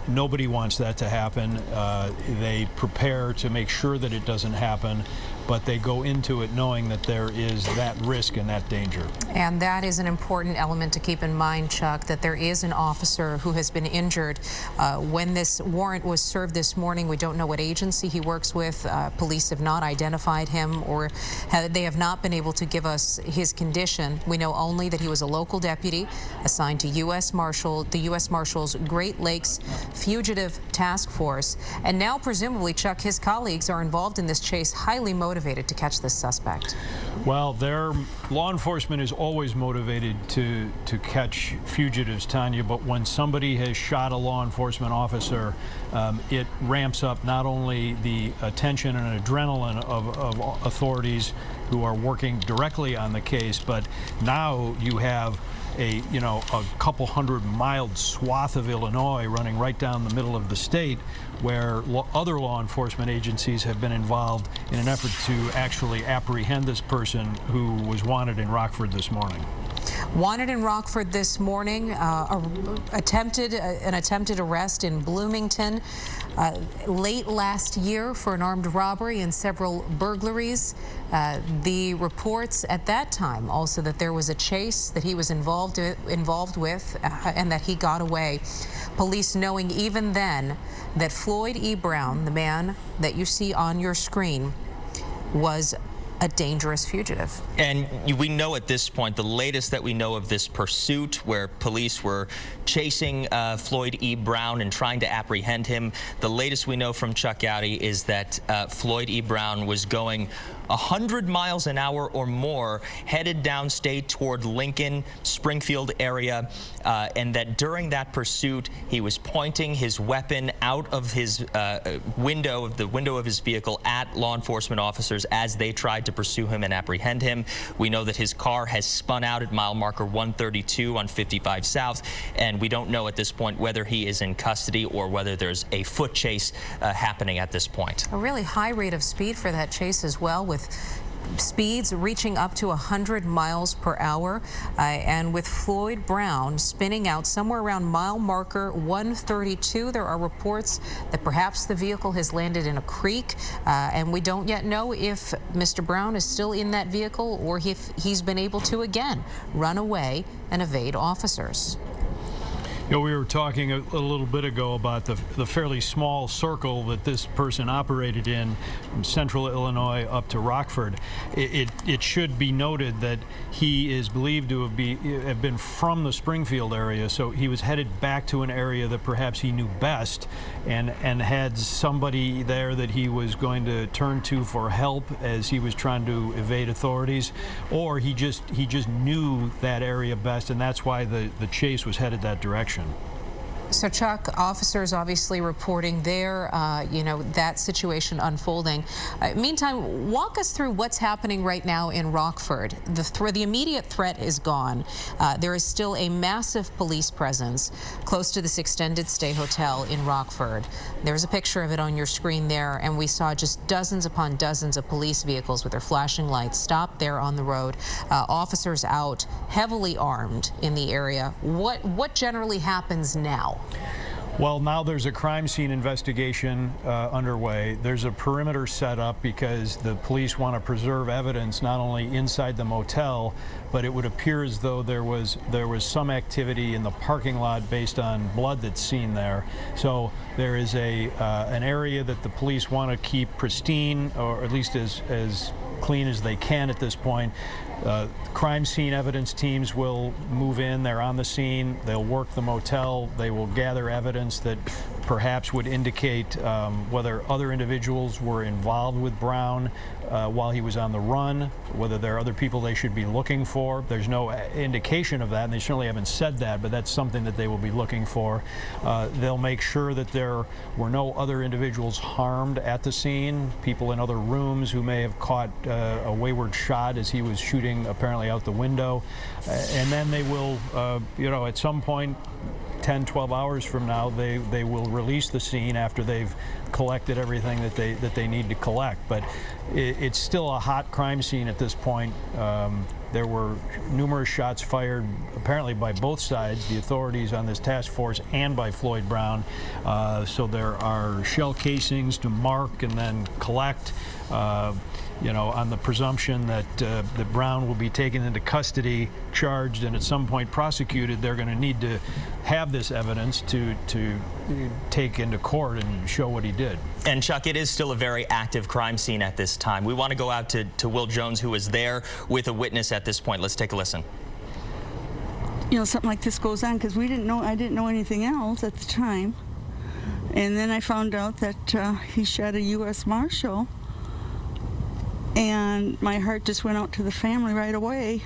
nobody wants that to happen. They prepare to make sure that it doesn't happen, but they go into it knowing that there is that risk and that danger. And that is an important element to keep in mind, Chuck, that there is an officer who has been injured. When this warrant was served this morning, we don't know what agency he works with. Police have not identified him, or they have not been able to give us his condition. We know only that he was a local deputy assigned to the U.S. Marshal's Great Lakes Fugitive Task Force. And now, presumably, Chuck, his colleagues are involved in this chase, highly motivated to catch this suspect. Well, their law enforcement is always motivated to catch fugitives, Tanya, but when somebody has shot a law enforcement officer, it ramps up not only the attention and adrenaline of authorities who are working directly on the case, but now you have a couple 100-mile swath of Illinois running right down the middle of the state where other law enforcement agencies have been involved in an effort to actually apprehend this person who was wanted in Rockford this morning. Wanted in Rockford this morning, an attempted arrest in Bloomington late last year for an armed robbery and several burglaries. The reports at that time also that there was a chase that he was involved with and that he got away. Police knowing even then that Floyd E. Brown, the man that you see on your screen, was a dangerous fugitive. And we know at this point, the latest that we know of this pursuit where police were chasing Floyd E. Brown and trying to apprehend him, the latest we know from Chuck Gowdy is that Floyd E. Brown was going 100 miles an hour or more, headed downstate toward Lincoln, Springfield area, and that during that pursuit, he was pointing his weapon out of his window of his vehicle at law enforcement officers as they tried to pursue him and apprehend him. We know that his car has spun out at mile marker 132 on 55 South, and we don't know at this point whether he is in custody or whether there's a foot chase happening at this point. A really high rate of speed for that chase as well, with speeds reaching up to 100 miles per hour, and with Floyd Brown spinning out somewhere around mile marker 132. There are reports that perhaps the vehicle has landed in a creek, and we don't yet know if Mr. Brown is still in that vehicle or if he's been able to again run away and evade officers. We were talking a little bit ago about the fairly small circle that this person operated in from central Illinois up to Rockford. It should be noted that he is believed to have been from the Springfield area, so he was headed back to an area that perhaps he knew best and had somebody there that he was going to turn to for help as he was trying to evade authorities, or he just knew that area best, and that's why the chase was headed that direction. So, Chuck, officers obviously reporting there, that situation unfolding. Meantime, walk us through what's happening right now in Rockford. The immediate threat is gone. There is still a massive police presence close to this extended stay hotel in Rockford. There's a picture of it on your screen there, and we saw just dozens upon dozens of police vehicles with their flashing lights stopped there on the road. Officers out, heavily armed in the area. What generally happens now? Well, now there's a crime scene investigation underway. There's a perimeter set up because the police want to preserve evidence not only inside the motel, but it would appear as though there was some activity in the parking lot based on blood that's seen there. So there is an area that the police want to keep pristine, or at least as clean as they can at this point. Crime scene evidence teams will move in. They're on the scene. They'll work the motel. They will gather evidence that perhaps would indicate whether other individuals were involved with Brown while he was on the run, whether there are other people they should be looking for. There's no indication of that, and they certainly haven't said that, but that's something that they will be looking for. They'll make sure that there were no other individuals harmed at the scene, people in other rooms who may have caught a wayward shot as he was shooting apparently out the window. And then they will, at some point, 10, 12 hours from now, they will release the scene after they've collected everything that they need to collect. But it's still a hot crime scene at this point. There were numerous shots fired, apparently by both sides, the authorities on this task force and by Floyd Brown. So there are shell casings to mark and then collect. On the presumption that Brown will be taken into custody, charged, and at some point prosecuted. They're going to need to have this evidence to take into court and show what he did. And Chuck, it is still a very active crime scene at this time. We want to go out to Will Jones, who is there with a witness at this point. Let's take a listen. Something like this goes on because I didn't know anything else at the time. And then I found out that he shot a U.S. Marshal. And my heart just went out to the family right away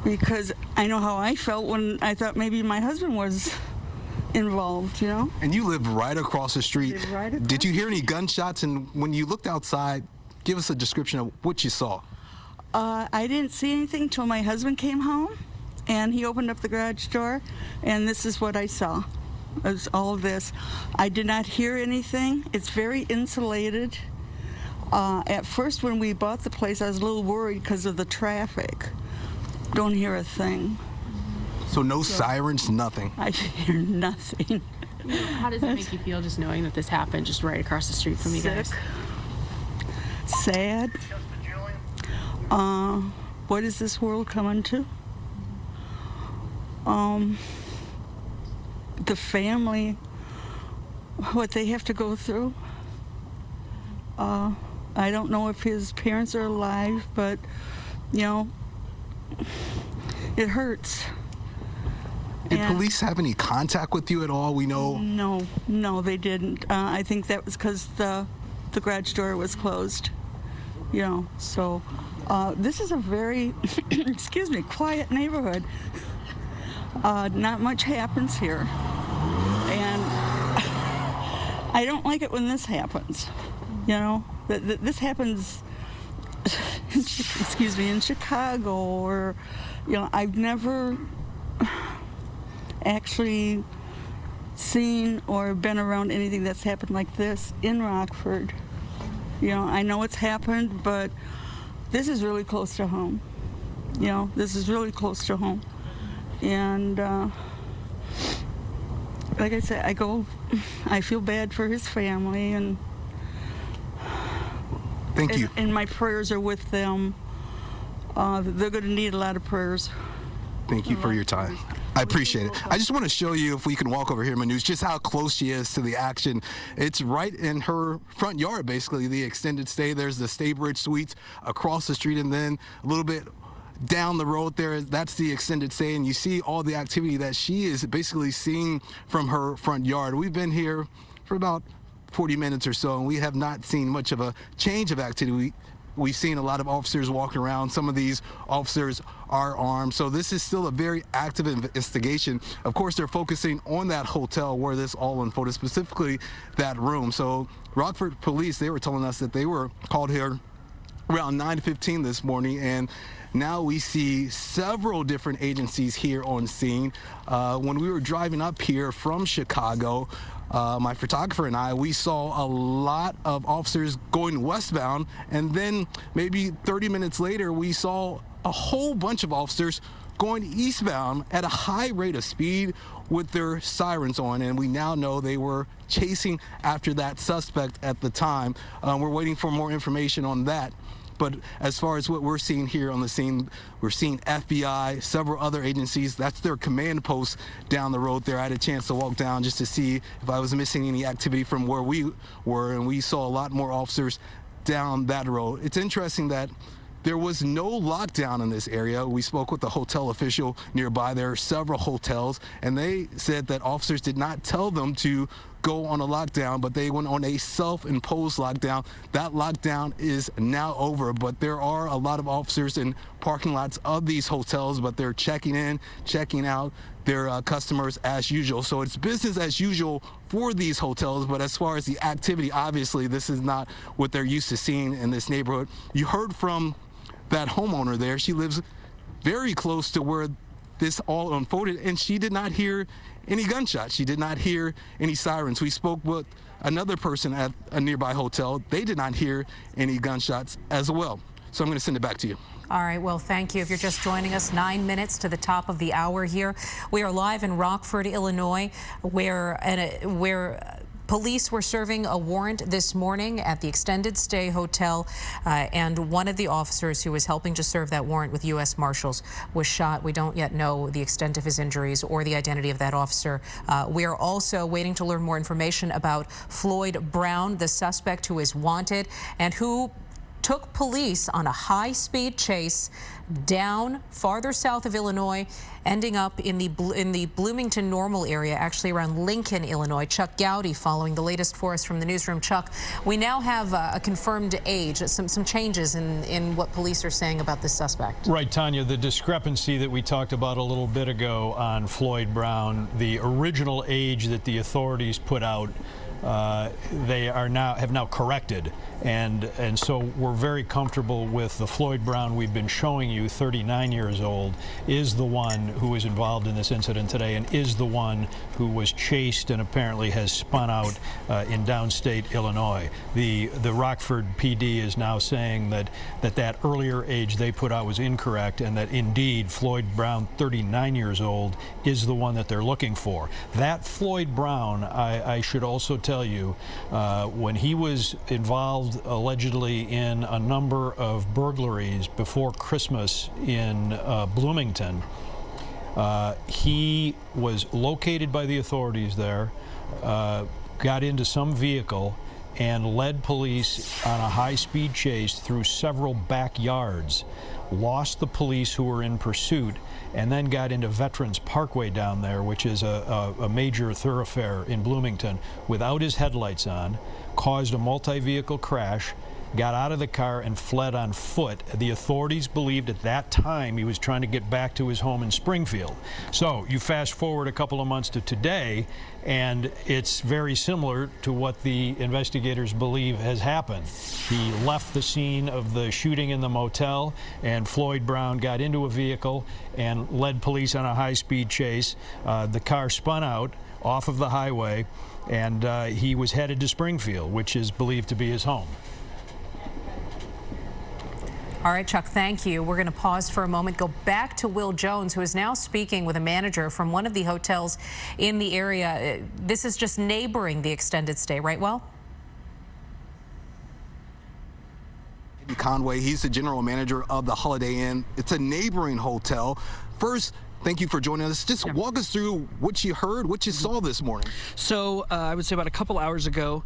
because I know how I felt when I thought maybe my husband was involved, And you live right across the street. Right across. Did you hear any gunshots? And when you looked outside, give us a description of what you saw. I didn't see anything until my husband came home, and he opened up the garage door, and this is what I saw. It was all of this. I did not hear anything. It's very insulated. At first, when we bought the place, I was a little worried because of the traffic. Don't hear a thing. So no sirens, nothing? I hear nothing. How does it make you feel just knowing that this happened just right across the street from you guys? Sad. What is this world coming to? The family, what they have to go through. I don't know if his parents are alive, but, it hurts. Did police have any contact with you at all? We know. No, they didn't. I think that was because the garage door was closed. So this is a very, quiet neighborhood. Not much happens here. And I don't like it when this happens. This happens, in Chicago, or, I've never actually seen or been around anything that's happened like this in Rockford. I know it's happened, but this is really close to home. This is really close to home. And like I said, I feel bad for his family, and thank you. And my prayers are with them. They're going to need a lot of prayers. Thank you for your time. I appreciate it. I just want to show you, if we can walk over here, Manoush, just how close she is to the action. It's right in her front yard, basically, the extended stay. There's the Staybridge Suites across the street, and then a little bit down the road there, that's the extended stay, and you see all the activity that she is basically seeing from her front yard. We've been here for about 40 minutes or so, and we have not seen much of a change of activity. We've seen a lot of officers walking around. Some of these officers are armed. So this is still a very active investigation. Of course, they're focusing on that hotel where this all unfolded, specifically that room. So Rockford police, they were telling us that they were called here around 9:15 this morning, and now we see several different agencies here on scene. When we were driving up here from Chicago, my photographer and I, we saw a lot of officers going westbound, and then maybe 30 minutes later, we saw a whole bunch of officers going eastbound at a high rate of speed with their sirens on, and we now know they were chasing after that suspect at the time. We're waiting for more information on that. But as far as what we're seeing here on the scene, we're seeing FBI, several other agencies. That's their command post down the road there. I had a chance to walk down just to see if I was missing any activity from where we were, and we saw a lot more officers down that road. It's interesting that there was no lockdown in this area. We spoke with the hotel official nearby. There are several hotels, and they said that officers did not tell them to go on a lockdown, but they went on a self-imposed lockdown. That lockdown is now over, but there are a lot of officers in parking lots of these hotels, but they're checking in, checking out their customers as usual. So it's business as usual for these hotels, but as far as the activity, obviously this is not what they're used to seeing in this neighborhood. You heard from that homeowner there. She lives very close to where this all unfolded, and she did not hear any gunshots. She did not hear any sirens. We spoke with another person at a nearby hotel. They did not hear any gunshots as well. So I'm going to send it back to you. All right, well, thank you. If you're just joining us, 9 minutes to the top of the hour here. We are live in Rockford, Illinois, where police were serving a warrant this morning at the Extended Stay Hotel, and one of the officers who was helping to serve that warrant with U.S. Marshals was shot. We don't yet know the extent of his injuries or the identity of that officer. We are also waiting to learn more information about Floyd Brown, the suspect who is wanted and who took police on a high-speed chase down farther south of Illinois, ending up in the Bloomington Normal area, actually around Lincoln, Illinois. Chuck Gowdy following the latest for us from the newsroom. Chuck, we now have a confirmed age, some changes in what police are saying about this suspect. Right, Tanya, the discrepancy that we talked about a little bit ago on Floyd Brown, the original age that the authorities put out, they have now corrected, and so we're very comfortable with the Floyd Brown we've been showing you, 39 years old, is the one who was involved in this incident today and is the one who was chased and apparently has spun out in downstate Illinois. The Rockford PD is now saying that earlier age they put out was incorrect, and that indeed Floyd Brown, 39 years old, is the one that they're looking for. That Floyd Brown, I should also tell you, when he was involved allegedly in a number of burglaries before Christmas in Bloomington, he was located by the authorities there, got into some vehicle and led police on a high-speed chase through several backyards, lost the police who were in pursuit, and then got into Veterans Parkway down there, which is a major thoroughfare in Bloomington, without his headlights on, caused a multi-vehicle crash, got out of the car and fled on foot. The authorities believed at that time he was trying to get back to his home in Springfield. So you fast forward a couple of months to today, and it's very similar to what the investigators believe has happened. He left the scene of the shooting in the motel, and Floyd Brown got into a vehicle and led police on a high-speed chase. The car spun out off of the highway, and he was headed to Springfield, which is believed to be his home. All right, Chuck, thank you. We're going to pause for a moment, go back to Will Jones, who is now speaking with a manager from one of the hotels in the area. This is just neighboring the Extended Stay, right, Will? Conway, he's the general manager of the Holiday Inn. It's a neighboring hotel. First, thank you for joining us. Just walk us through what you heard, what you saw this morning. So I would say about a couple hours ago,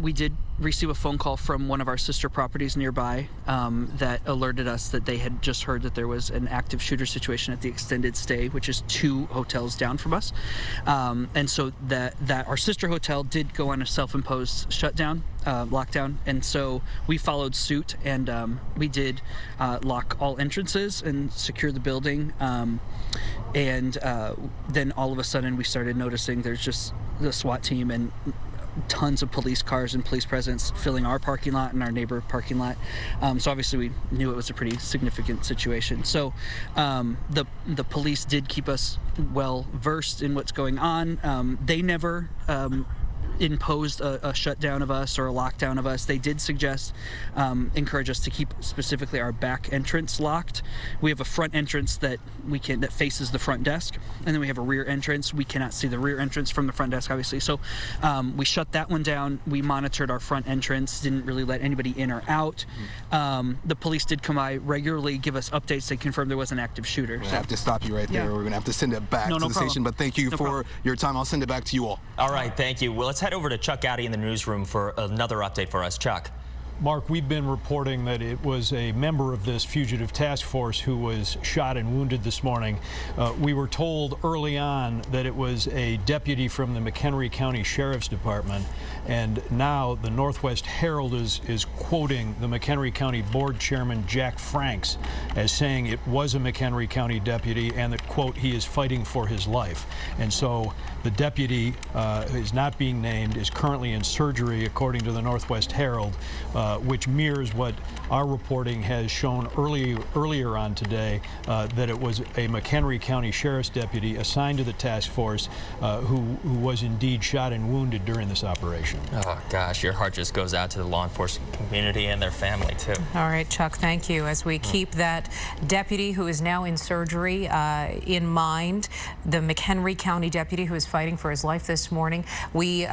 we did receive a phone call from one of our sister properties nearby that alerted us that they had just heard that there was an active shooter situation at the Extended Stay, which is 2 hotels down from us. And so that our sister hotel did go on a self-imposed shutdown, lockdown, and so we followed suit, and we did lock all entrances and secure the building. And then all of a sudden we started noticing there's just the SWAT team and tons of police cars and police presence filling our parking lot and our neighbor parking lot. So obviously we knew it was a pretty significant situation. So the police did keep us well versed in what's going on. They never imposed a shutdown of us or a lockdown of us. They did suggest, encourage us to keep specifically our back entrance locked. We have a front entrance that faces the front desk, and then we have a rear entrance. We cannot see the rear entrance from the front desk, obviously. So we shut that one down. We monitored our front entrance, didn't really let anybody in or out. The police did come by regularly, give us updates. They confirmed there was an active shooter. I have to stop you right there. We're going to have to send it back to the station, but thank you for your time. I'll send it back to you all. All right, thank you. Well, let's head over to Chuck Gowdy in the newsroom for another update for us. Chuck. Mark, we've been reporting that it was a member of this fugitive task force who was shot and wounded this morning. We were told early on that it was a deputy from the McHenry County Sheriff's Department, and now the Northwest Herald is quoting the McHenry County Board Chairman Jack Franks as saying it was a McHenry County deputy and that, quote, he is fighting for his life. And so the deputy is not being named, is currently in surgery, according to the Northwest Herald, which mirrors what our reporting has shown earlier on today, that it was a McHenry County Sheriff's deputy assigned to the task force who was indeed shot and wounded during this operation. Oh, gosh, your heart just goes out to the law enforcement community and their family, too. All right, Chuck, thank you. As we keep that deputy who is now in surgery in mind, the McHenry County deputy who is fighting for his life this morning, we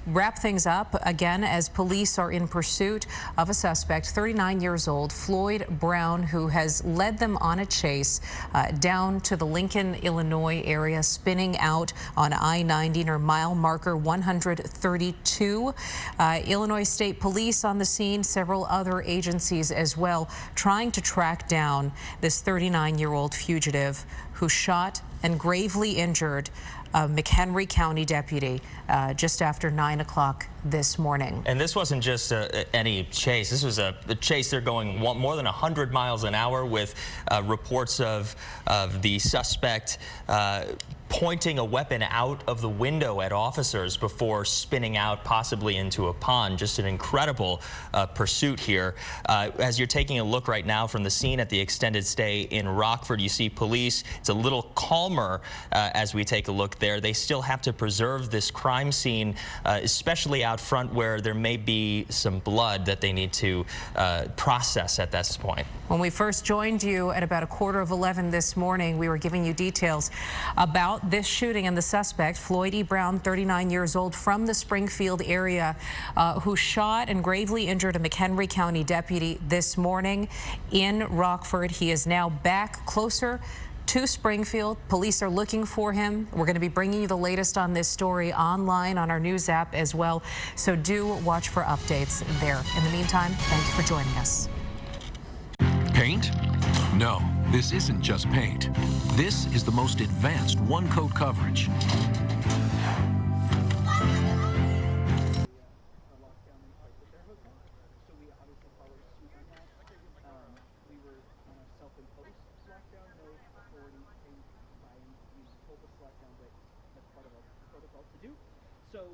wrap things up again as police are in pursuit of a suspect, 39 years old, Floyd Brown, who has led them on a chase down to the Lincoln, Illinois area, spinning out on I-90 near mile marker 132. Illinois State Police on the scene, several other agencies as well, trying to track down this 39-year-old fugitive who shot and gravely injured a McHenry County deputy just after 9 o'clock this morning. And this wasn't just any chase. This was a chase. They're going more than 100 miles an hour with reports of the suspect pointing a weapon out of the window at officers before spinning out possibly into a pond. Just an incredible pursuit here. As you're taking a look right now from the scene at the extended stay in Rockford, you see police. It's a little calmer as we take a look there. They still have to preserve this crime scene, especially out front where there may be some blood that they need to process at this point. When we first joined you at about 11:15 this morning, we were giving you details about this shooting and the suspect, Floyd E. Brown, 39 years old, from the Springfield area, who shot and gravely injured a McHenry County deputy this morning in Rockford. He is now back closer to Springfield. Police are looking for him. We're going to be bringing you the latest on this story online on our news app as well, so do watch for updates there. In the meantime, thank you for joining us. Paint? No, this isn't just paint. This is the most advanced one-coat coverage.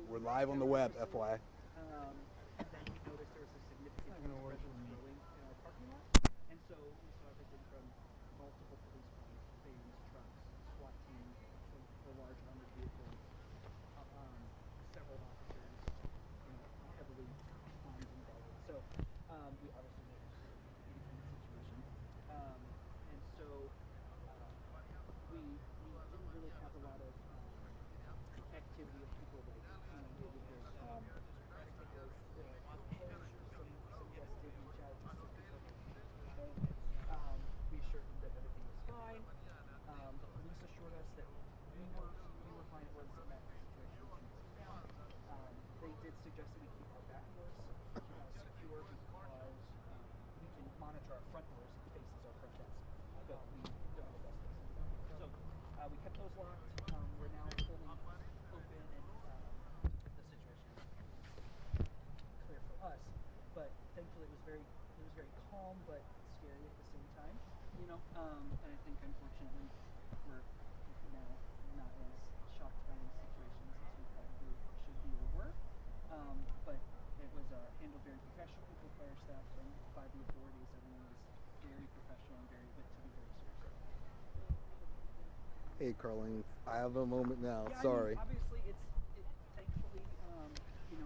We're live on the web, FYI. Hey, Carlene, I have a moment now. Yeah, Sorry. I mean, obviously, thankfully,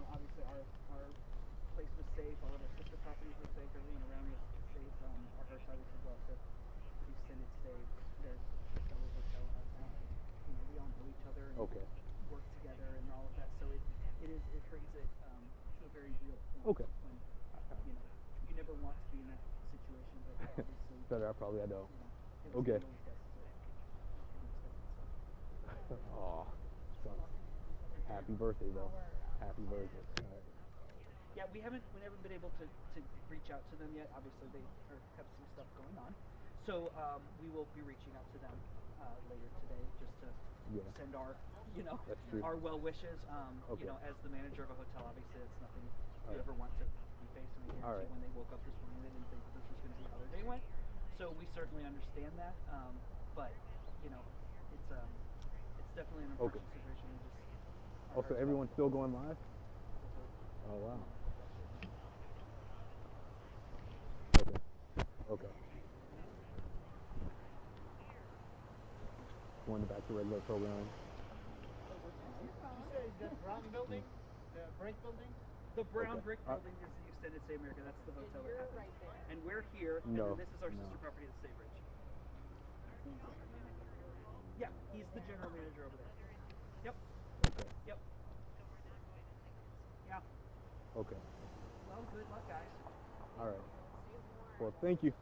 obviously our place was safe, all of our sister properties were safe, everything around us was safe. Our hearts obviously go out to the extended stay there at the hotel in our town. We all know each other and work together and all of that, so it brings it to a very real point. When, you never want to be in that situation, but obviously better I know. Okay. Oh, happy birthday, though. Happy birthday. All right. Yeah, we haven't been able to reach out to them yet. Obviously, they have some stuff going on. So we will be reaching out to them later today just to send our, our well wishes. Okay. As the manager of a hotel, obviously that's nothing you ever want to be faced. And I guarantee when they woke up this morning, they didn't think that this was going to be how their day went. So we certainly understand that. But it's definitely an unfortunate situation. We just So everyone's still going live? Oh wow. Okay. Going back to regular programming. You say the brown building, the brick building? The brown brick building is the Extended Stay America. That's the hotel that happened. And we're here, and then this is our sister property at Stay Ridge. Yeah, he's the general manager over there. Yep. Yep. Yeah. Okay. Well, good luck, guys. All right. Well, thank you.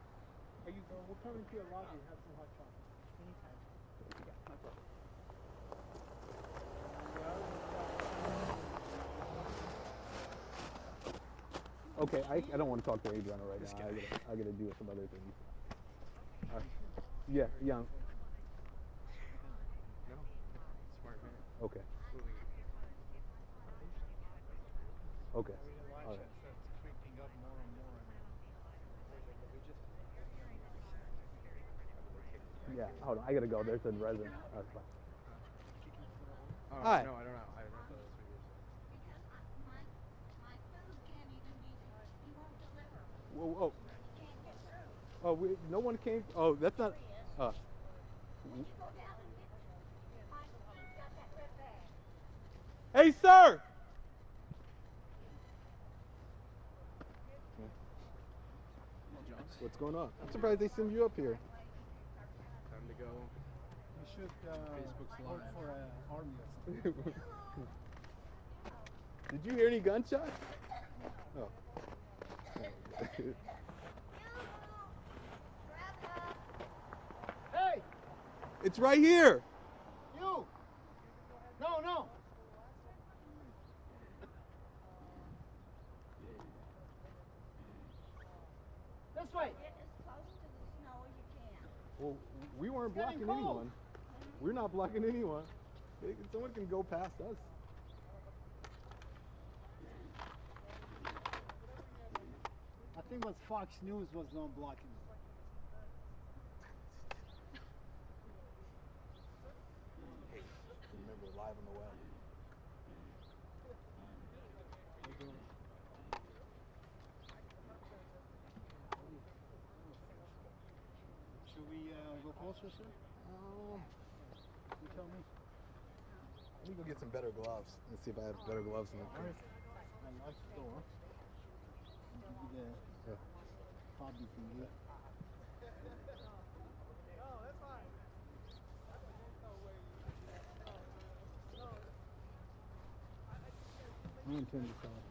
Are you? We'll come into your lobby and have some hot chocolate. Anytime. Yeah, no problem. Okay, I don't want to talk to Adriana right now. I gotta do some other things. Yeah. No. Smart man. Okay. Okay. All right. Yeah, hold on. I gotta go. There's a resident. That's fine. Oh, Hi. No, I don't know. I don't know if Whoa, whoa. Oh, no one came. Oh, that's not. Hey, sir. What's going on? I'm surprised they send you up here. Time to go. You should Facebook's work live. for an army or something. Did you hear any gunshots? Oh. Hey! It's right here. You! No! This way! Get as close to the snow as you can. Well, we weren't It's getting blocking cold. anyone. We're not blocking anyone. Someone can go past us. I think what Fox News was not blocking. Remember, live on the web. Should we go closer, sir? You tell me. Let me go get some better gloves and see if I have better gloves in the I like the door. Give you the hobby thingy. I'm gonna turn this off.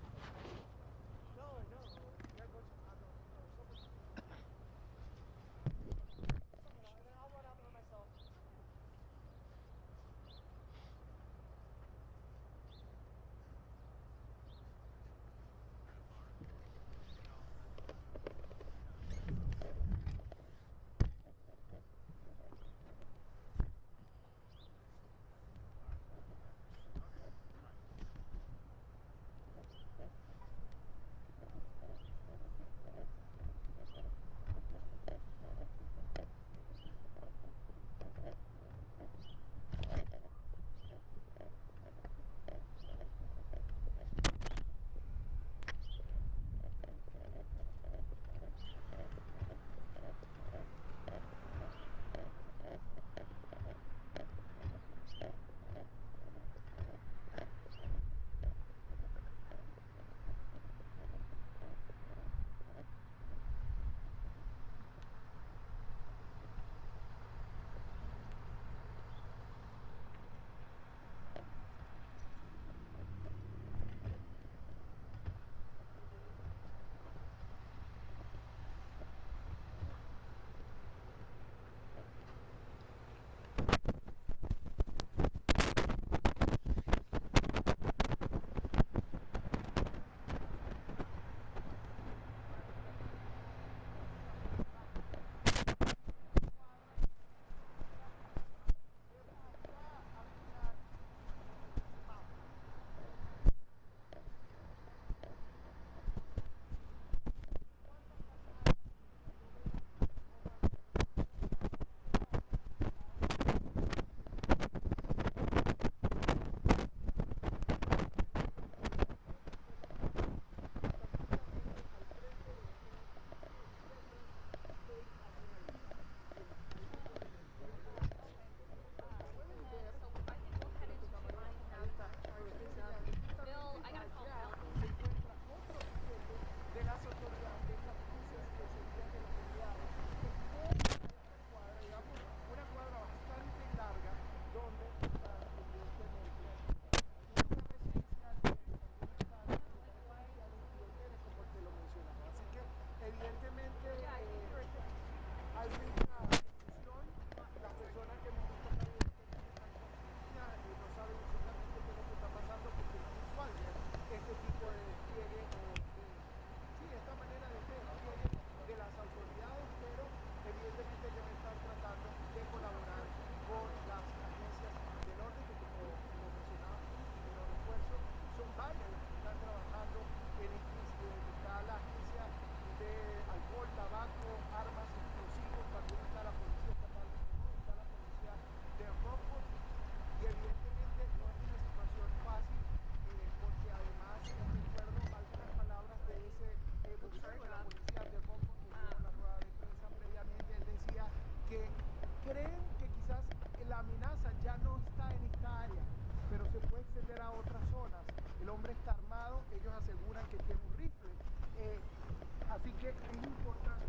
evidentemente hay mucha confusión. Las personas que hemos visto acá evidentemente no saben exactamente qué es lo que está pasando porque no es usual ver este tipo de despliegue o esta manera de despliegue de las autoridades, pero evidentemente ellos están tratando de colaborar con las agencias del orden que como mencionaba, los refuerzos son varias las que están trabajando en este incidente. Está la agencia de alcohol, tabaco, armas, explosivos, también está la policía estatal, está la policía de Rockford y evidentemente no es una situación fácil porque además recuerdo algunas palabras de ese vocero de la policía de Rockford que dio la rueda de prensa previamente. Él decía que creen que quizás la amenaza ya no está en esta área, pero se puede extender a otras zonas. El hombre está armado, ellos aseguran que tiene un rifle, así que es importante.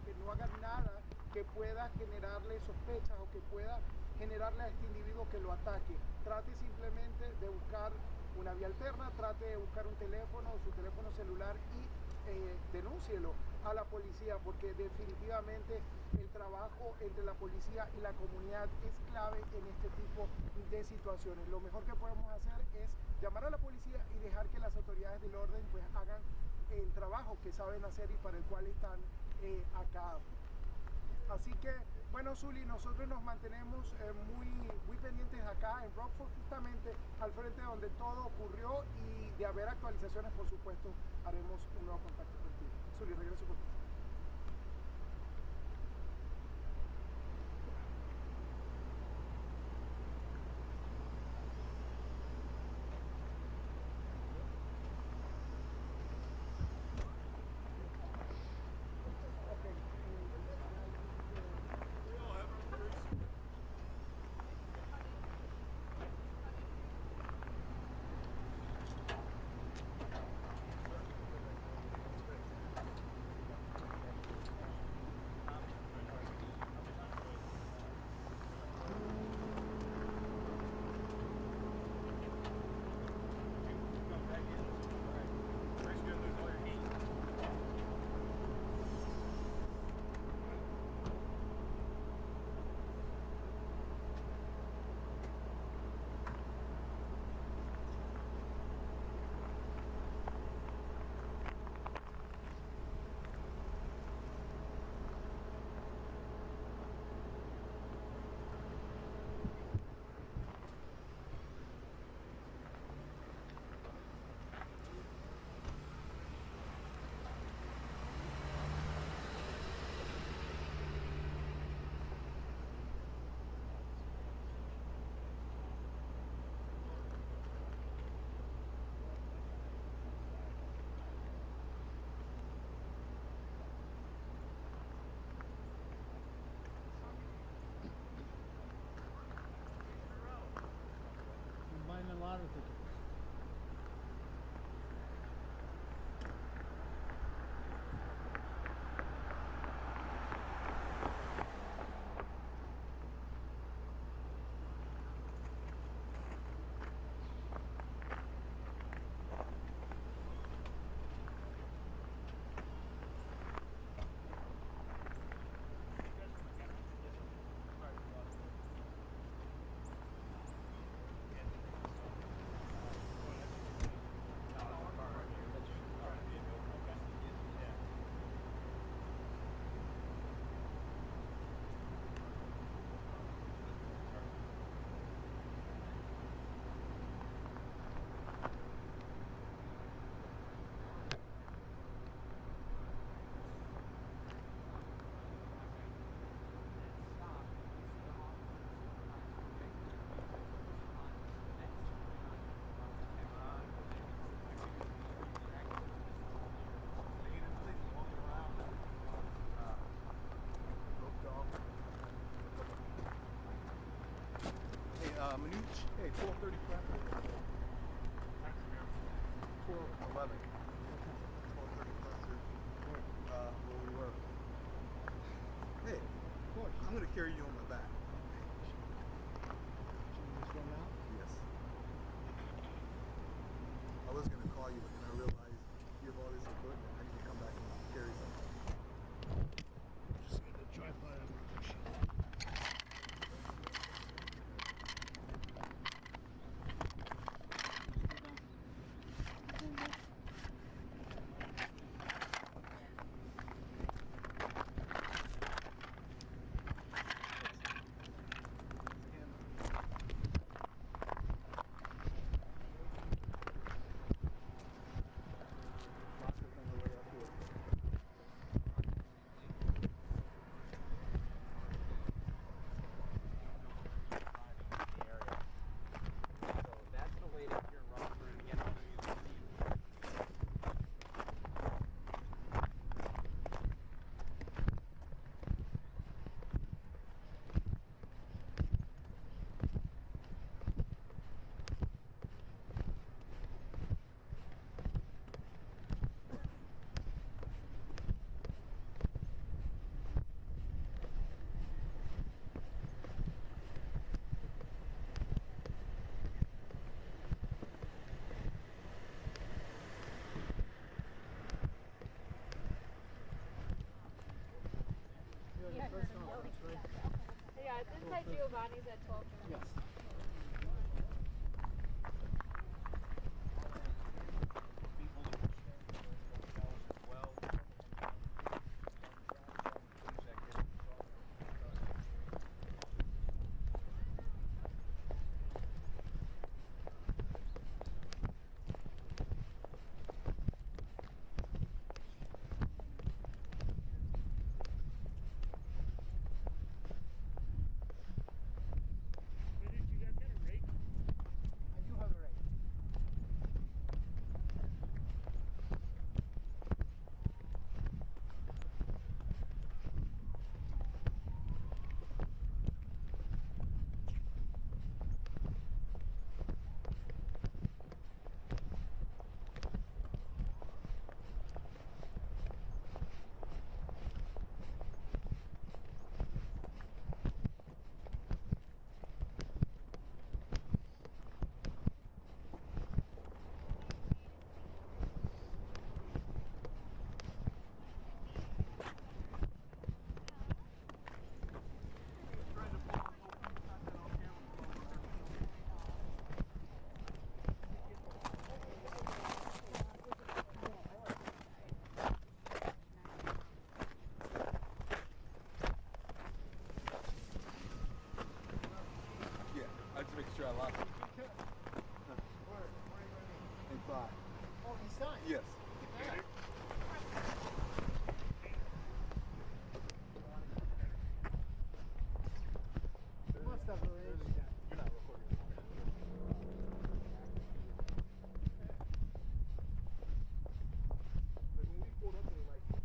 Que no hagan nada que pueda generarle sospechas o que pueda generarle a este individuo que lo ataque. Trate simplemente de buscar una vía alterna, trate de buscar un teléfono, su teléfono celular y denúncielo a la policía, porque definitivamente el trabajo entre la policía y la comunidad es clave en este tipo de situaciones. Lo mejor que podemos hacer es llamar a la policía y dejar que las autoridades del orden pues hagan el trabajo que saben hacer y para el cual están acá. Así que, bueno, Zuli, nosotros nos mantenemos muy pendientes acá en Rockford, justamente al frente donde todo ocurrió, y de haber actualizaciones, por supuesto, haremos un nuevo contacto contigo. Zuli, regreso contigo. Buying a lottery ticket. Manuch, hey, 12:30 traffic. 12:11. 12:30 traffic. carry you on my back. Yes. I was gonna call you, but then I realized you have all this equipment. I need to come back and carry something. Just get the tripod and rubber sheet. Yeah, it's inside Giovanni's at 12. Yes. Yeah, I just make sure I lock it. Inside. Oh, inside? Yes. You must have arranged that. You're not recording. Like when we pulled up, they were like, you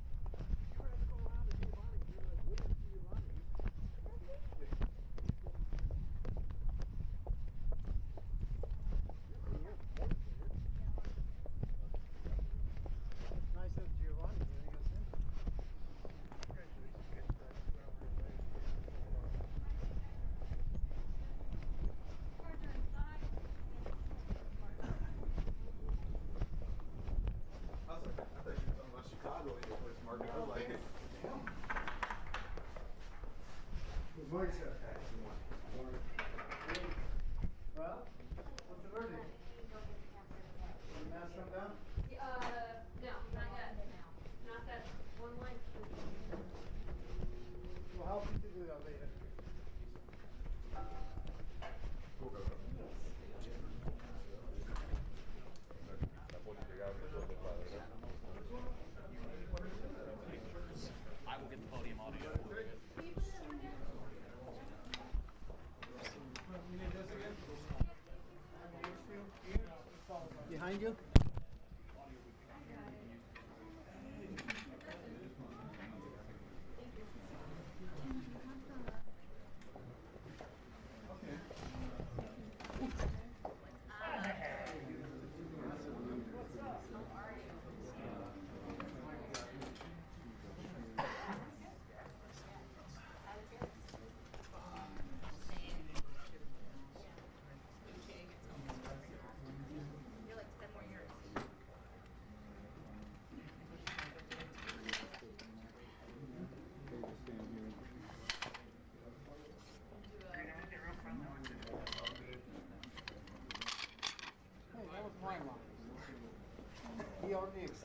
have to go around to Giovanni. You're like, what is Giovanni? It's nice of Giovanni letting us in. I was like, I thought you were talking about Chicago in your place, Mark. I was like, damn. Good morning, sir. Well, what's the verdict? Did the mask come down? No, not yet. Not that one line. We'll help you to do that later. I will get the podium audio.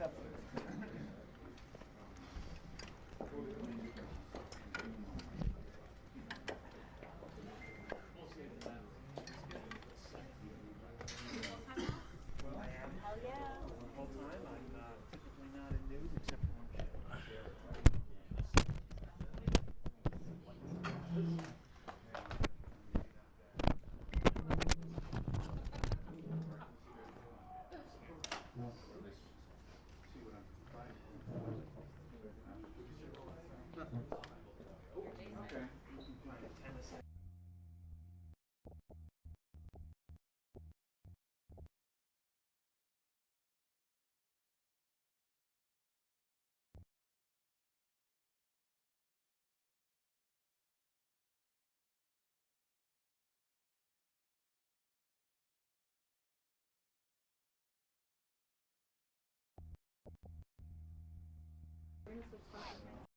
Hell yeah. Full time. I'm typically not in news except for one